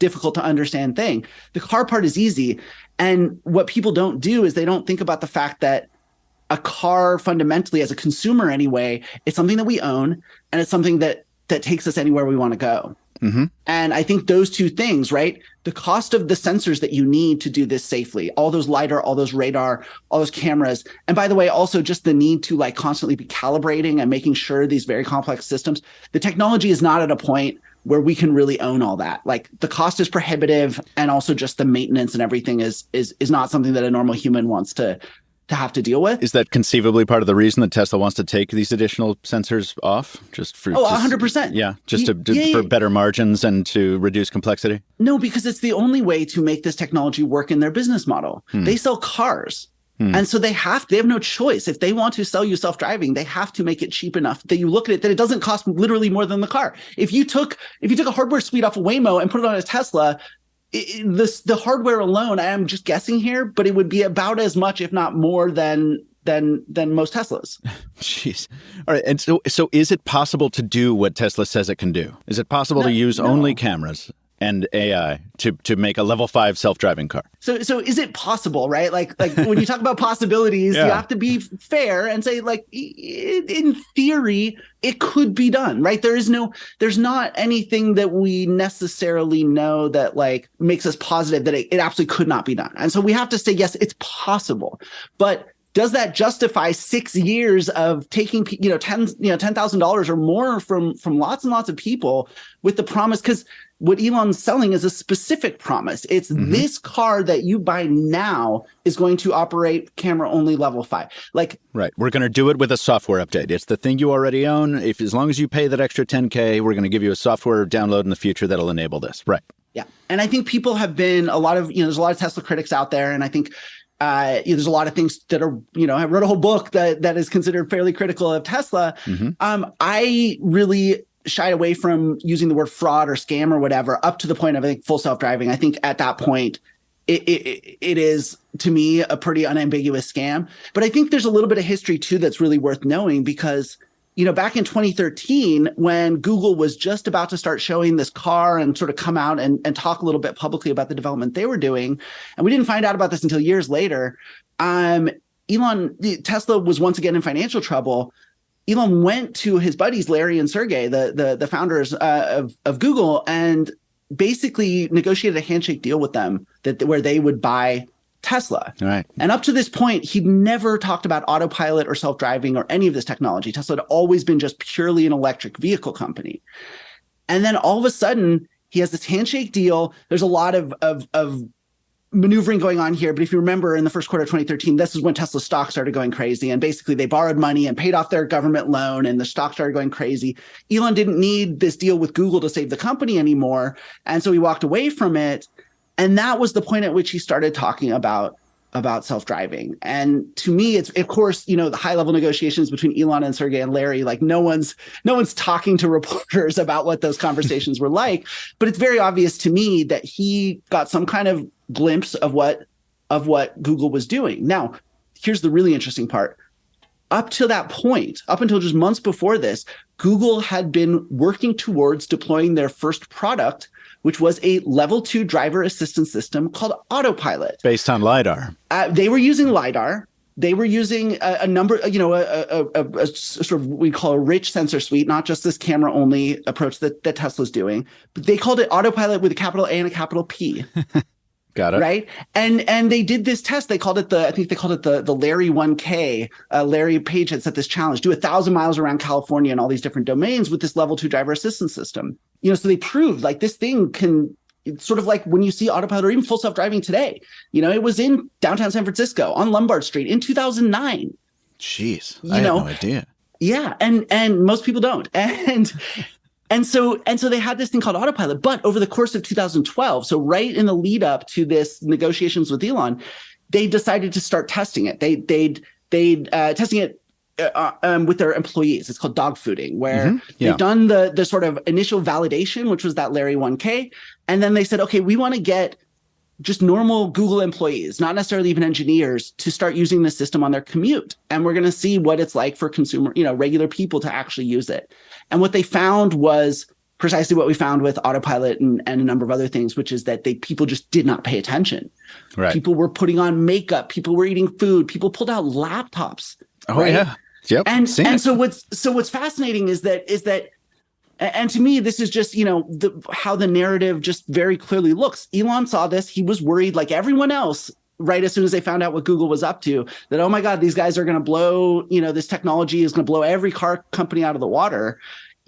difficult to understand thing. The car part is easy. And what people don't do is they don't think about the fact that a car, fundamentally, as a consumer anyway, it's something that we own, and it's something that takes us anywhere we want to go. And I think those two things, right? The cost of the sensors that you need to do this safely, all those LiDAR, all those radar, all those cameras. And by the way, also just the need to constantly be calibrating and making sure these very complex systems, the technology is not at a point where we can really own all that. The cost is prohibitive, and also just the maintenance and everything is not something that a normal human wants to have to deal with. Is that conceivably part of the reason that Tesla wants to take these additional sensors off? Just for 100%. Yeah, for better margins and to reduce complexity? No, because it's the only way to make this technology work in their business model. They sell cars. And so they have no choice. If they want to sell you self-driving, they have to make it cheap enough that you look at it, that it doesn't cost literally more than the car. If you took a hardware suite off of Waymo and put it on a Tesla, the hardware alone, I am just guessing here, but it would be about as much, if not more, than most Teslas. Jeez. All right. And so is it possible to do what Tesla says it can do? Is it possible to use only cameras and AI to make a level 5 self-driving car? So is it possible, right? Like when you talk about possibilities, you have to be fair and say, like, in theory, it could be done, right? There's not anything that we necessarily know that like makes us positive that it absolutely could not be done. And so we have to say, yes, it's possible, but does that justify 6 years of taking, $10,000 or more from lots and lots of people with the promise? Because what Elon's selling is a specific promise. It's this car that you buy now is going to operate camera only level 5. Like, right. We're going to do it with a software update. It's the thing you already own. As long as you pay that extra $10K, we're going to give you a software download in the future that'll enable this. Right. Yeah. And I think people have been there's a lot of Tesla critics out there. And I think there's a lot of things that are, I wrote a whole book that is considered fairly critical of Tesla. I really shied away from using the word fraud or scam or whatever up to the point of, I think, full self-driving. I think at that point, it is, to me, a pretty unambiguous scam. But I think there's a little bit of history, too, that's really worth knowing because, back in 2013, when Google was just about to start showing this car and sort of come out and talk a little bit publicly about the development they were doing, and we didn't find out about this until years later, Tesla was once again in financial trouble. Elon went to his buddies, Larry and Sergey, the founders of Google, and basically negotiated a handshake deal with them where they would buy Tesla. Right. And up to this point, he'd never talked about autopilot or self-driving or any of this technology. Tesla had always been just purely an electric vehicle company. And then all of a sudden, he has this handshake deal. There's a lot of maneuvering going on here. But if you remember, in the first quarter of 2013, this is when Tesla's stock started going crazy. And basically, they borrowed money and paid off their government loan, and the stock started going crazy. Elon didn't need this deal with Google to save the company anymore. And so he walked away from it. And that was the point at which he started talking about self-driving. And to me, it's, of course, the high-level negotiations between Elon and Sergey and Larry, like no one's talking to reporters about what those conversations were like. But it's very obvious to me that he got some kind of glimpse of what Google was doing. Now, here's the really interesting part. Up to that point, up until just months before this, Google had been working towards deploying their first product, which was a level 2 driver assistance system called Autopilot. Based on LiDAR. They were using LiDAR. They were using a number, a sort of, we call a rich sensor suite, not just this camera only approach that Tesla's doing, but they called it Autopilot with a capital A and a capital P. Got it. Right. And they did this test. They called it the Larry 1K. Larry Page had set this challenge, do 1,000 miles around California and all these different domains with this level 2 driver assistance system. So they proved like this thing can, it's sort of like when you see autopilot or even full self-driving today. It was in downtown San Francisco on Lombard Street in 2009. Jeez, I had no idea. Yeah. And most people don't. And so they had this thing called Autopilot, but over the course of 2012, so right in the lead up to this negotiations with Elon, they decided to start testing it. They'd testing it with their employees. It's called dog fooding, where they've done the sort of initial validation, which was that Larry 1K, and then they said, okay, we want to get just normal Google employees, not necessarily even engineers, to start using the system on their commute. And we're going to see what it's like for consumer, regular people to actually use it. And what they found was precisely what we found with Autopilot and a number of other things, which is that people just did not pay attention. Right. People were putting on makeup. People were eating food. People pulled out laptops. Oh, right? yeah. Yep. And so what's fascinating is that, and to me, this is just, how the narrative just very clearly looks. Elon saw this. He was worried, like everyone else, right as soon as they found out what Google was up to, that, oh my God, these guys are going to blow, this technology is going to blow every car company out of the water.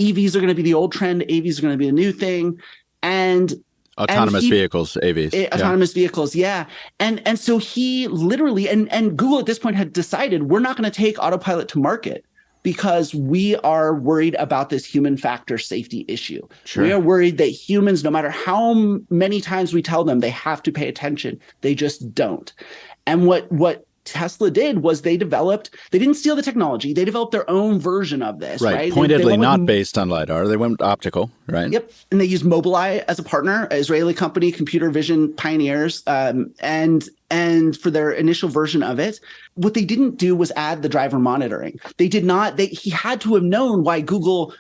EVs are going to be the old trend. AVs are going to be the new thing. And autonomous vehicles, AVs. Autonomous vehicles, yeah. And so he literally, and Google at this point had decided, we're not going to take Autopilot to market because we are worried about this human factor safety issue. Sure. We are worried that humans, no matter how many times we tell them they have to pay attention, they just don't. And what Tesla did was they didn't steal the technology. They developed their own version of this, right? Pointedly they not based on LiDAR. They went optical, right? Yep. And they used Mobileye as a partner, an Israeli company, computer vision pioneers, and for their initial version of it. What they didn't do was add the driver monitoring. They did not. He had to have known why Google,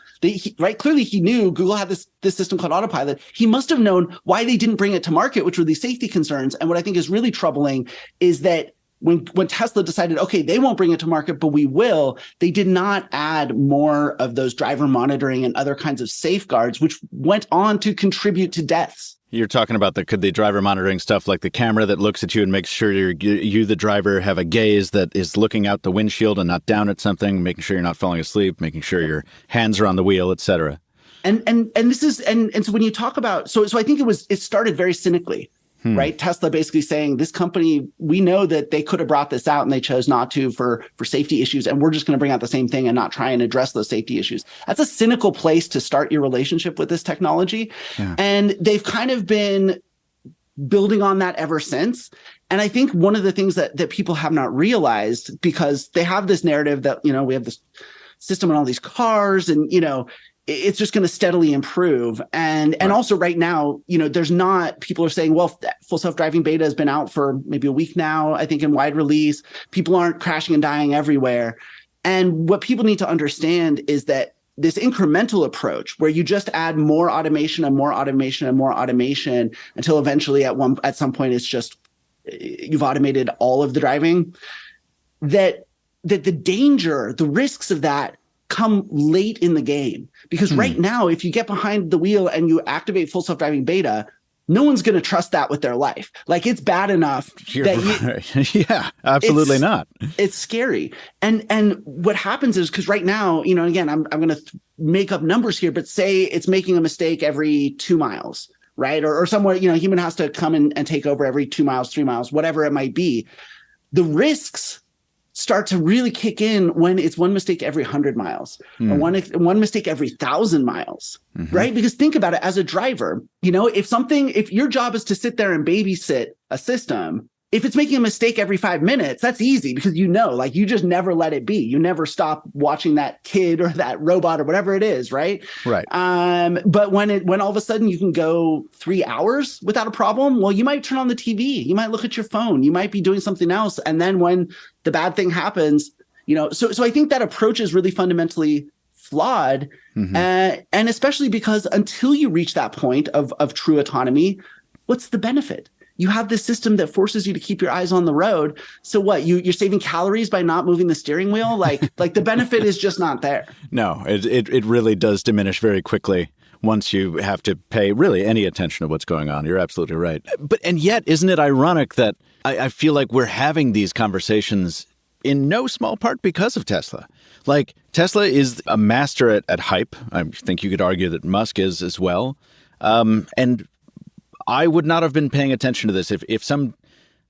clearly he knew Google had this system called Autopilot. He must have known why they didn't bring it to market, which were these safety concerns. And what I think is really troubling is that when Tesla decided, okay, they won't bring it to market, but we will, they did not add more of those driver monitoring and other kinds of safeguards, which went on to contribute to deaths. You're talking about the driver monitoring stuff, like the camera that looks at you and makes sure you, the driver, have a gaze that is looking out the windshield and not down at something, making sure you're not falling asleep, making sure your hands are on the wheel, et cetera. And this is and so when you talk about so I think it started very cynically. Right. Tesla basically saying this company, we know that they could have brought this out and they chose not to for safety issues. And we're just going to bring out the same thing and not try and address those safety issues. That's a cynical place to start your relationship with this technology. Yeah. And they've kind of been building on that ever since. And I think one of the things that people have not realized, because they have this narrative that, we have this system in all these cars and, it's just going to steadily improve. And also right now, there's not, people are saying, well, full self-driving beta has been out for maybe a week now, I think in wide release. People aren't crashing and dying everywhere. And what people need to understand is that this incremental approach where you just add more automation and more automation and more automation until eventually at some point, it's just, you've automated all of the driving, that the danger, the risks of that come late in the game. Because right now, if you get behind the wheel and you activate full self-driving beta, no one's going to trust that with their life. Like, it's bad enough yeah, absolutely not. It's scary. And what happens is, because right now, again, I'm going to make up numbers here, but say it's making a mistake every 2 miles, right? Or somewhere, human has to come and take over every 2 miles, 3 miles, whatever it might be. The risks start to really kick in when it's one mistake every 100 miles or one mistake every 1,000 miles, right? Because think about it as a driver, if your job is to sit there and babysit a system, if it's making a mistake every 5 minutes, that's easy because you just never let it be. You never stop watching that kid or that robot or whatever it is, right? Right. But when all of a sudden you can go 3 hours without a problem, well, you might turn on the TV, you might look at your phone, you might be doing something else, and then when the bad thing happens, so I think that approach is really fundamentally flawed, and especially because until you reach that point of true autonomy, what's the benefit? You have this system that forces you to keep your eyes on the road. So what? You're saving calories by not moving the steering wheel? Like the benefit is just not there. No, it really does diminish very quickly once you have to pay really any attention to what's going on. You're absolutely right. And yet, isn't it ironic that I feel like we're having these conversations in no small part because of Tesla? Like, Tesla is a master at hype. I think you could argue that Musk is as well. And I would not have been paying attention to this if some,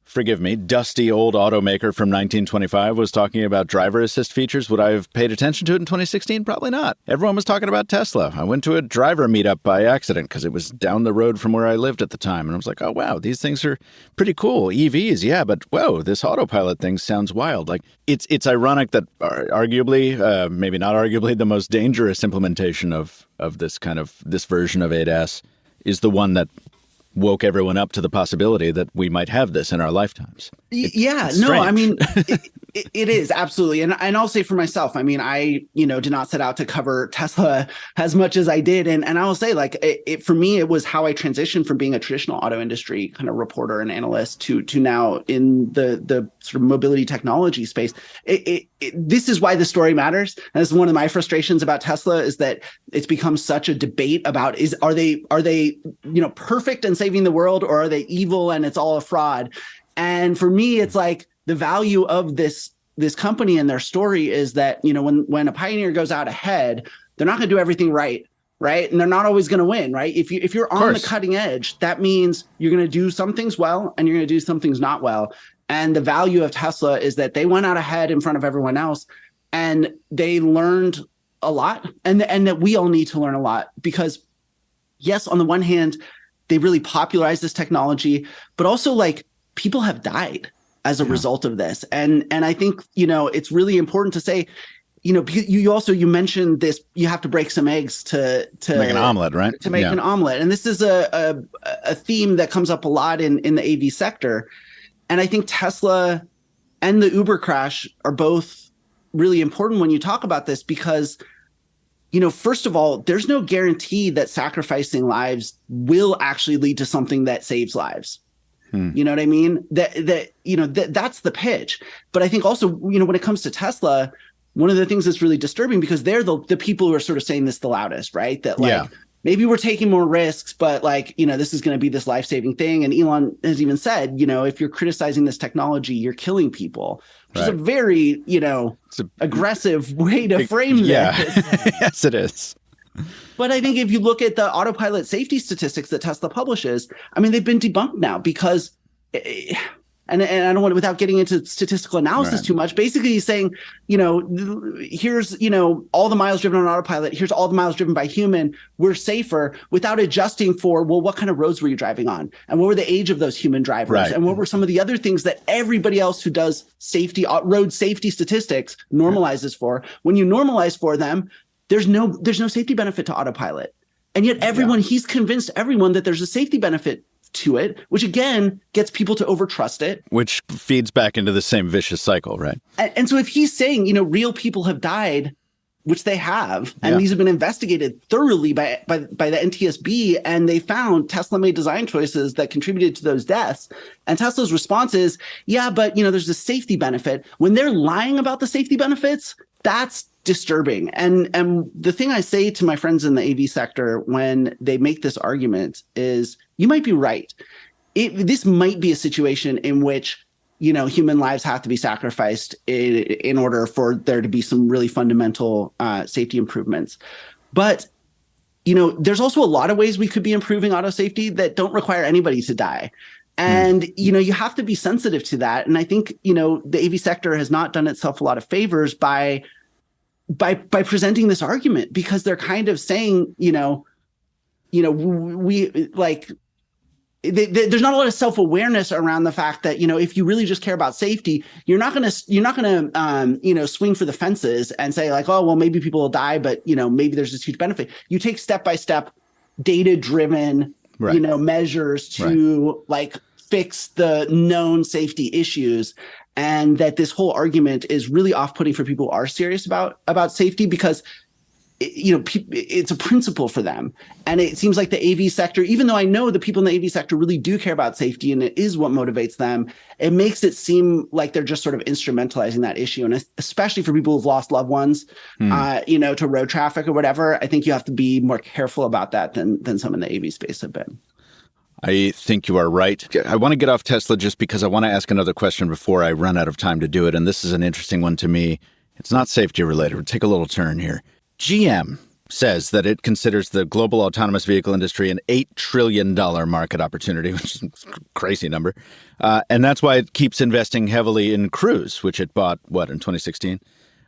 forgive me, dusty old automaker from 1925 was talking about driver assist features. Would I have paid attention to it in 2016? Probably not. Everyone was talking about Tesla. I went to a driver meetup by accident because it was down the road from where I lived at the time. And I was like, oh, wow, these things are pretty cool. EVs, yeah, but whoa, this autopilot thing sounds wild. Like, it's ironic that arguably, maybe not arguably, the most dangerous implementation of this version of ADAS is the one that woke everyone up to the possibility that we might have this in our lifetimes. I mean, it is absolutely. And I'll say for myself, I mean, I, did not set out to cover Tesla as much as I did. And I will say, like, for me, it was how I transitioned from being a traditional auto industry kind of reporter and analyst to now in the sort of mobility technology space. This is why the story matters. And this is one of my frustrations about Tesla, is that it's become such a debate about are they perfect and saving the world, or are they evil and it's all a fraud? And for me, it's like the value of this company and their story is that, when a pioneer goes out ahead, they're not going to do everything right. And they're not always going to win, right? If you're on the cutting edge, that means you're going to do some things well and you're going to do some things not well. And the value of Tesla is that they went out ahead in front of everyone else and they learned a lot, and that we all need to learn a lot, because yes, on the one hand, they really popularized this technology, but also, like, people have died. as a result of this. And I think, it's really important to say, you mentioned this, you have to break some eggs to make an omelet, right? To make an omelet. And this is a theme that comes up a lot in the AV sector. And I think Tesla and the Uber crash are both really important when you talk about this because, first of all, there's no guarantee that sacrificing lives will actually lead to something that saves lives. You know what I mean? That's the pitch. But I think also, when it comes to Tesla, one of the things that's really disturbing because they're the people who are sort of saying this the loudest, right? That maybe we're taking more risks, but this is going to be this life-saving thing. And Elon has even said, if you're criticizing this technology, you're killing people, which is a very, aggressive way to frame this. Yes, it is. But I think if you look at the autopilot safety statistics that Tesla publishes, they've been debunked now because, and I don't want to, without getting into statistical analysis too much, basically he's saying, here's, all the miles driven on autopilot, here's all the miles driven by human, we're safer without adjusting for, well, what kind of roads were you driving on? And what were the age of those human drivers? And what were some of the other things that everybody else who does safety, road safety statistics normalizes for? When you normalize for them, there's no safety benefit to autopilot. And yet he's convinced everyone that there's a safety benefit to it, which again gets people to overtrust it. Which feeds back into the same vicious cycle, right? And so if he's saying, real people have died, which they have, and these have been investigated thoroughly by the NTSB, and they found Tesla made design choices that contributed to those deaths. And Tesla's response is, but there's a safety benefit. When they're lying about the safety benefits, that's disturbing. And the thing I say to my friends in the AV sector when they make this argument is, you might be right. This might be a situation in which, human lives have to be sacrificed in order for there to be some really fundamental safety improvements. But, there's also a lot of ways we could be improving auto safety that don't require anybody to die. And, you have to be sensitive to that. And I think, the AV sector has not done itself a lot of favors by presenting this argument, because they're kind of saying, there's not a lot of self-awareness around the fact that, if you really just care about safety, you're not going to swing for the fences and say like, oh, well, maybe people will die, but, maybe there's this huge benefit. You take step-by-step data-driven, measures to fix the known safety issues. And that this whole argument is really off-putting for people who are serious about safety, because it's a principle for them. And it seems like the AV sector, even though I know the people in the AV sector really do care about safety and it is what motivates them, it makes it seem like they're just sort of instrumentalizing that issue. And especially for people who've lost loved ones, to road traffic or whatever, I think you have to be more careful about that than some in the AV space have been. I think you are right. I want to get off Tesla just because I want to ask another question before I run out of time to do it. And this is an interesting one to me. It's not safety related. We'll take a little turn here. GM says that it considers the global autonomous vehicle industry an $8 trillion market opportunity, which is a crazy number. And that's why it keeps investing heavily in Cruise, which it bought, in 2016?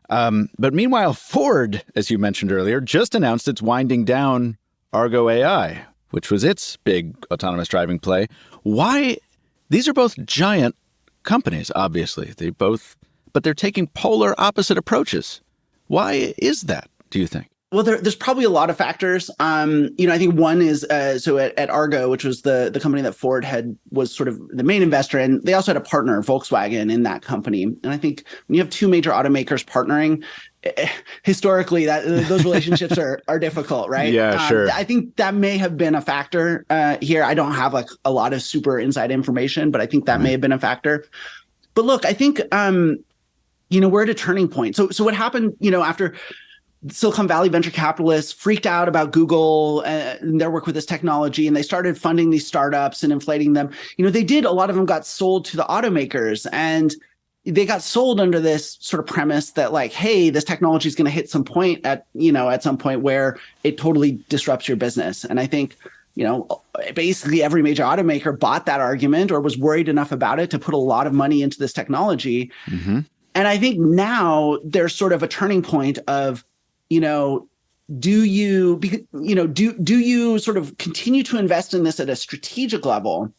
But meanwhile, Ford, as you mentioned earlier, just announced it's winding down Argo AI, which was its big autonomous driving play. Why? These are both giant companies, obviously. But they're taking polar opposite approaches. Why is that, do you think? Well, there's probably a lot of factors. I think one is, at Argo, which was the company that Ford was sort of the main investor in, they also had a partner, Volkswagen, in that company. And I think when you have two major automakers partnering, historically, those relationships are difficult, right? Yeah, sure. I think that may have been a factor here. I don't have a lot of super inside information, but I think that may have been a factor. But look, I think we're at a turning point. So what happened, after Silicon Valley venture capitalists freaked out about Google and their work with this technology, and they started funding these startups and inflating them. A lot of them got sold to the automakers, and they got sold under this sort of premise that hey, this technology is going to hit some point at some point where it totally disrupts your business. And I think, basically every major automaker bought that argument or was worried enough about it to put a lot of money into this technology. Mm-hmm. And I think now there's sort of a turning point of, do you sort of continue to invest in this at a strategic level,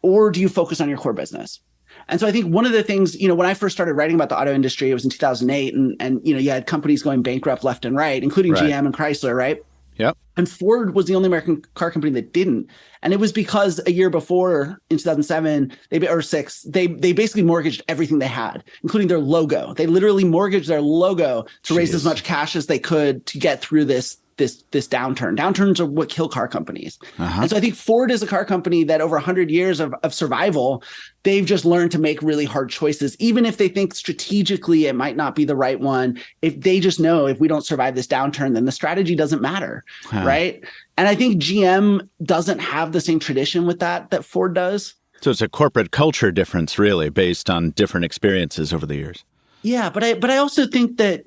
or do you focus on your core business? And so I think one of the things, when I first started writing about the auto industry, it was in 2008, and you had companies going bankrupt left and right, including GM and Chrysler, right? Yep. And Ford was the only American car company that didn't. And it was because a year before, in 2007 or six, they basically mortgaged everything they had, including their logo. They literally mortgaged their logo to raise as much cash as they could to get through this downturn. Downturns are what kill car companies. And so I think Ford is a car company that over 100 years of survival, they've just learned to make really hard choices, even if they think strategically it might not be the right one. If they just know if we don't survive this downturn, then the strategy doesn't matter, right? And I think GM doesn't have the same tradition with that Ford does. So it's a corporate culture difference, really, based on different experiences over the years. Yeah, but I also think that,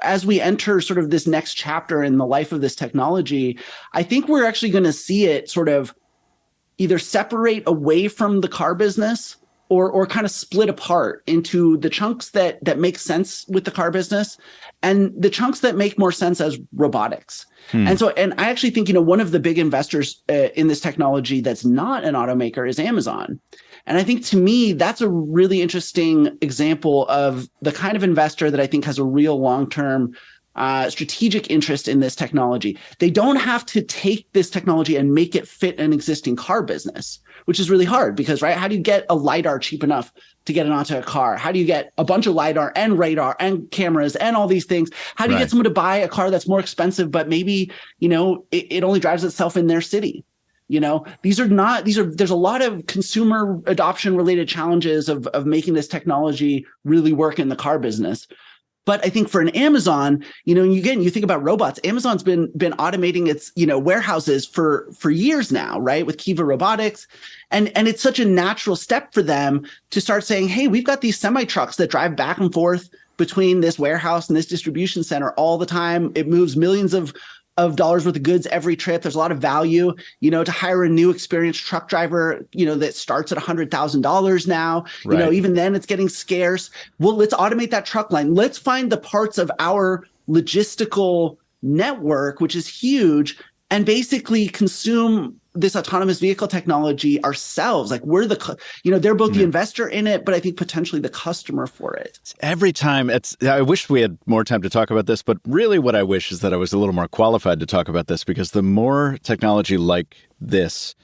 as we enter sort of this next chapter in the life of this technology, I think we're actually going to see it sort of either separate away from the car business or kind of split apart into the chunks that make sense with the car business and the chunks that make more sense as robotics. And I actually think, one of the big investors in this technology that's not an automaker is Amazon. And I think to me, that's a really interesting example of the kind of investor that I think has a real long-term strategic interest in this technology. They don't have to take this technology and make it fit an existing car business, which is really hard because, right, how do you get a LiDAR cheap enough to get it onto a car? How do you get a bunch of LiDAR and radar and cameras and all these things? How do you get someone to buy a car that's more expensive, but maybe, it only drives itself in their city? There's a lot of consumer adoption related challenges of making this technology really work in the car business. But I think for an Amazon, you think about robots, Amazon's been automating its, warehouses for years now, right? With Kiva Robotics. And it's such a natural step for them to start saying, hey, we've got these semi trucks that drive back and forth between this warehouse and this distribution center all the time. It moves millions of dollars worth of goods every trip. There's a lot of value, to hire a new experienced truck driver, that starts at $100,000 now. Even then it's getting scarce. Well, let's automate that truck line. Let's find the parts of our logistical network, which is huge, and basically consume this autonomous vehicle technology ourselves. Like we're they're both the investor in it, but I think potentially the customer for it. Every time I wish we had more time to talk about this, but really what I wish is that I was a little more qualified to talk about this, because the more technology like this,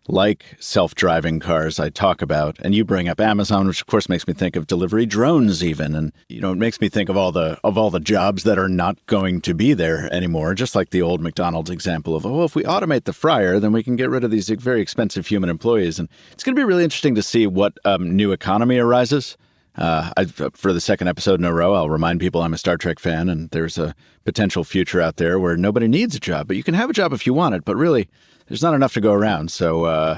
like self-driving cars I talk about, and you bring up Amazon, which of course makes me think of delivery drones even. And, it makes me think of all the jobs that are not going to be there anymore. Just like the old McDonald's example of, if we automate the fryer, then we can get rid of these very expensive human employees. And it's going to be really interesting to see what new economy arises. For the second episode in a row, I'll remind people I'm a Star Trek fan, and there's a potential future out there where nobody needs a job, but you can have a job if you want it. But really, there's not enough to go around. So,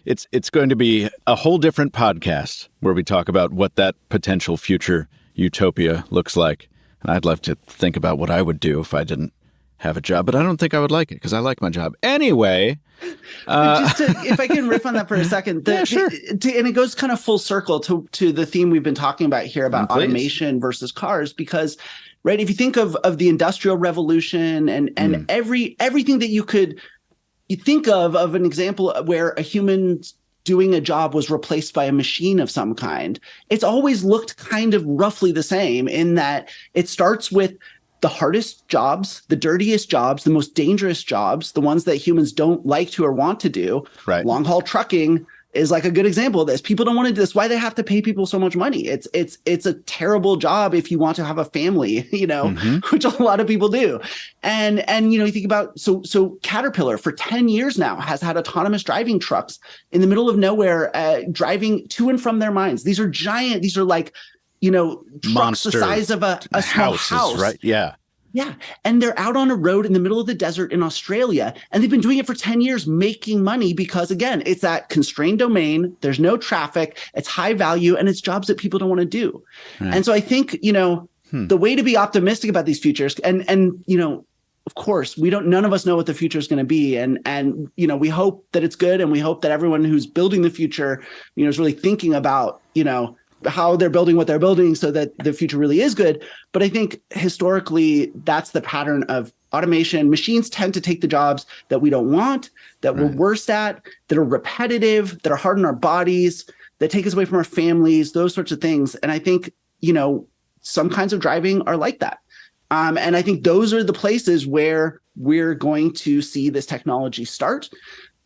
it's going to be a whole different podcast where we talk about what that potential future utopia looks like. And I'd love to think about what I would do if I didn't have a job, but I don't think I would like it because I like my job. Anyway. If I can riff on that for a second. Sure. And it goes kind of full circle to the theme we've been talking about here about automation versus cars, because, right, if you think of the Industrial Revolution and everything that you think of an example where a human doing a job was replaced by a machine of some kind, it's always looked kind of roughly the same in that it starts with the hardest jobs, the dirtiest jobs, the most dangerous jobs, the ones that humans don't like to or want to do. Right. Long haul trucking is like a good example of this. People don't want to do this. Why they have to pay people so much money? It's a terrible job if you want to have a family, which a lot of people do. And you think about so Caterpillar for 10 years now has had autonomous driving trucks in the middle of nowhere, driving to and from their mines. These are giant. These are like, trucks monster the size of a small house. Right? Yeah. Yeah. And they're out on a road in the middle of the desert in Australia. And they've been doing it for 10 years, making money because, again, it's that constrained domain. There's no traffic. It's high value. And it's jobs that people don't want to do. Right. And so I think, the way to be optimistic about these futures and of course, none of us know what the future is going to be. And we hope that it's good. And we hope that everyone who's building the future, is really thinking about, how they're building what they're building so that the future really is good. But I think historically, that's the pattern of automation. Machines tend to take the jobs that we don't want, that we're worst at, that are repetitive, that are hard on our bodies, that take us away from our families, those sorts of things. And I think, some kinds of driving are like that. And I think those are the places where we're going to see this technology start.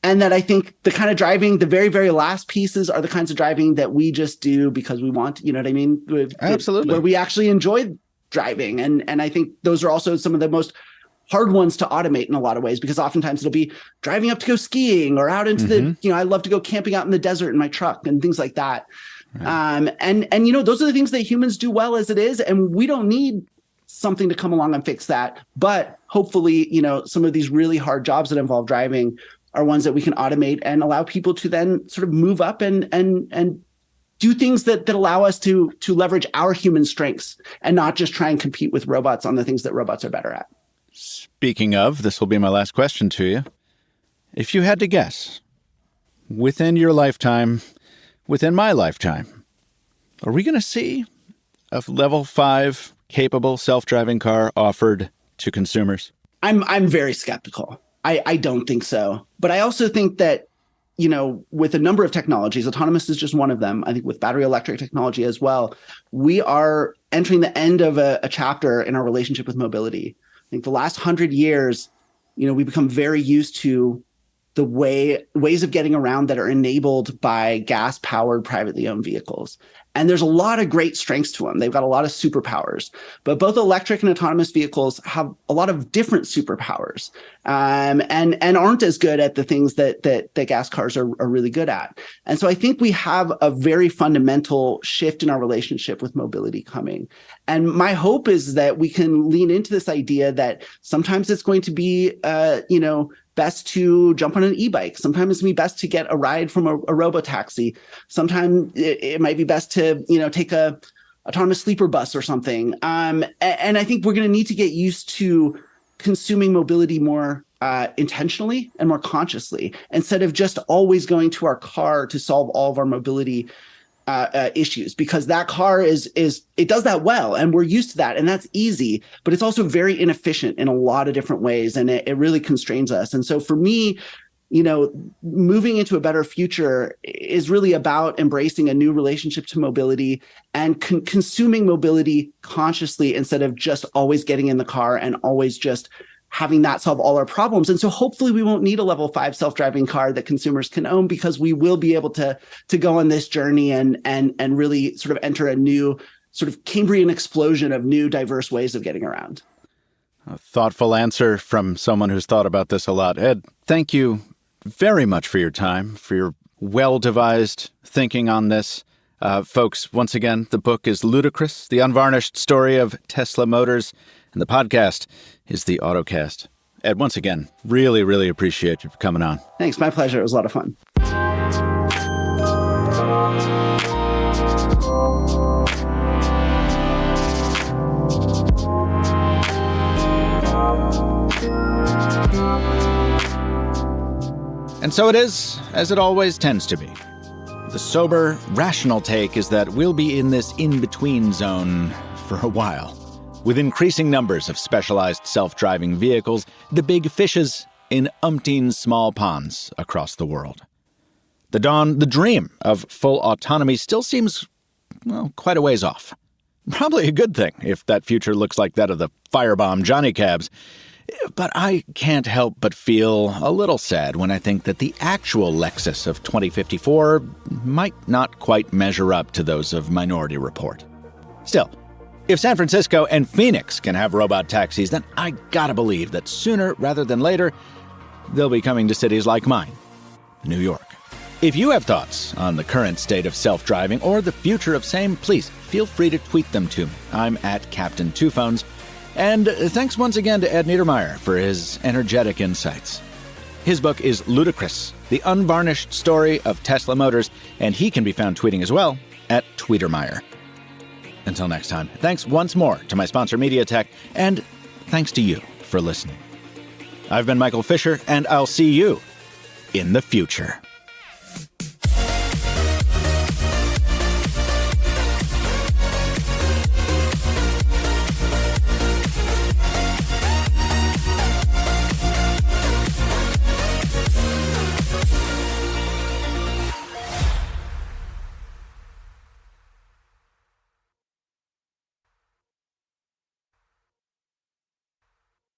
And that I think the kind of driving, the very, very last pieces are the kinds of driving that we just do because we want, you know what I mean? Absolutely. Where we actually enjoy driving. And I think those are also some of the most hard ones to automate in a lot of ways, because oftentimes it'll be driving up to go skiing or out into I love to go camping out in the desert in my truck and things like that. Right. And those are the things that humans do well as it is. And we don't need something to come along and fix that. But hopefully, some of these really hard jobs that involve driving are ones that we can automate and allow people to then sort of move up and do things that allow us to leverage our human strengths and not just try and compete with robots on the things that robots are better at. Speaking of, this will be my last question to you. If you had to guess, within your lifetime, within my lifetime, are we going to see a level 5 capable self-driving car offered to consumers? I'm very skeptical. I don't think so. But I also think that, with a number of technologies, autonomous is just one of them. I think with battery electric technology as well, we are entering the end of a chapter in our relationship with mobility. I think the last 100 years, we become very used to the ways of getting around that are enabled by gas-powered, privately owned vehicles. And there's a lot of great strengths to them. They've got a lot of superpowers. But both electric and autonomous vehicles have a lot of different superpowers, and aren't as good at the things that gas cars are really good at. And so I think we have a very fundamental shift in our relationship with mobility coming. And my hope is that we can lean into this idea that sometimes it's going to be, best to jump on an e-bike. Sometimes it's going to be best to get a ride from a robo-taxi. Sometimes it might be best to, take a autonomous sleeper bus or something. And I think we're going to need to get used to consuming mobility more intentionally and more consciously, instead of just always going to our car to solve all of our mobility issues, because that car it does that well, and we're used to that, and that's easy, but it's also very inefficient in a lot of different ways, and it really constrains us. And so for me, moving into a better future is really about embracing a new relationship to mobility and consuming mobility consciously, instead of just always getting in the car and always just having that solve all our problems. And so hopefully we won't need a level 5 self-driving car that consumers can own, because we will be able to go on this journey and really sort of enter a new sort of Cambrian explosion of new diverse ways of getting around. A thoughtful answer from someone who's thought about this a lot. Ed, thank you very much for your time, for your well-devised thinking on this. Folks, once again, the book is Ludicrous, the unvarnished story of Tesla Motors, and the podcast is the Autocast. Ed, once again, really, really appreciate you for coming on. Thanks. My pleasure. It was a lot of fun. And so it is, as it always tends to be. The sober, rational take is that we'll be in this in-between zone for a while, with increasing numbers of specialized self-driving vehicles, the big fishes in umpteen small ponds across the world. The dream of full autonomy still seems, quite a ways off. Probably a good thing if that future looks like that of the firebomb Johnny Cabs. But I can't help but feel a little sad when I think that the actual Lexus of 2054 might not quite measure up to those of Minority Report. Still, if San Francisco and Phoenix can have robot taxis, then I gotta believe that sooner rather than later, they'll be coming to cities like mine, New York. If you have thoughts on the current state of self-driving or the future of same, please feel free to tweet them to me. I'm at Captain Two Phones. And thanks once again to Ed Niedermeyer for his energetic insights. His book is Ludicrous, the unvarnished story of Tesla Motors, and he can be found tweeting as well at Tweetermeyer. Until next time, thanks once more to my sponsor MediaTek, and thanks to you for listening. I've been Michael Fisher, and I'll see you in the future.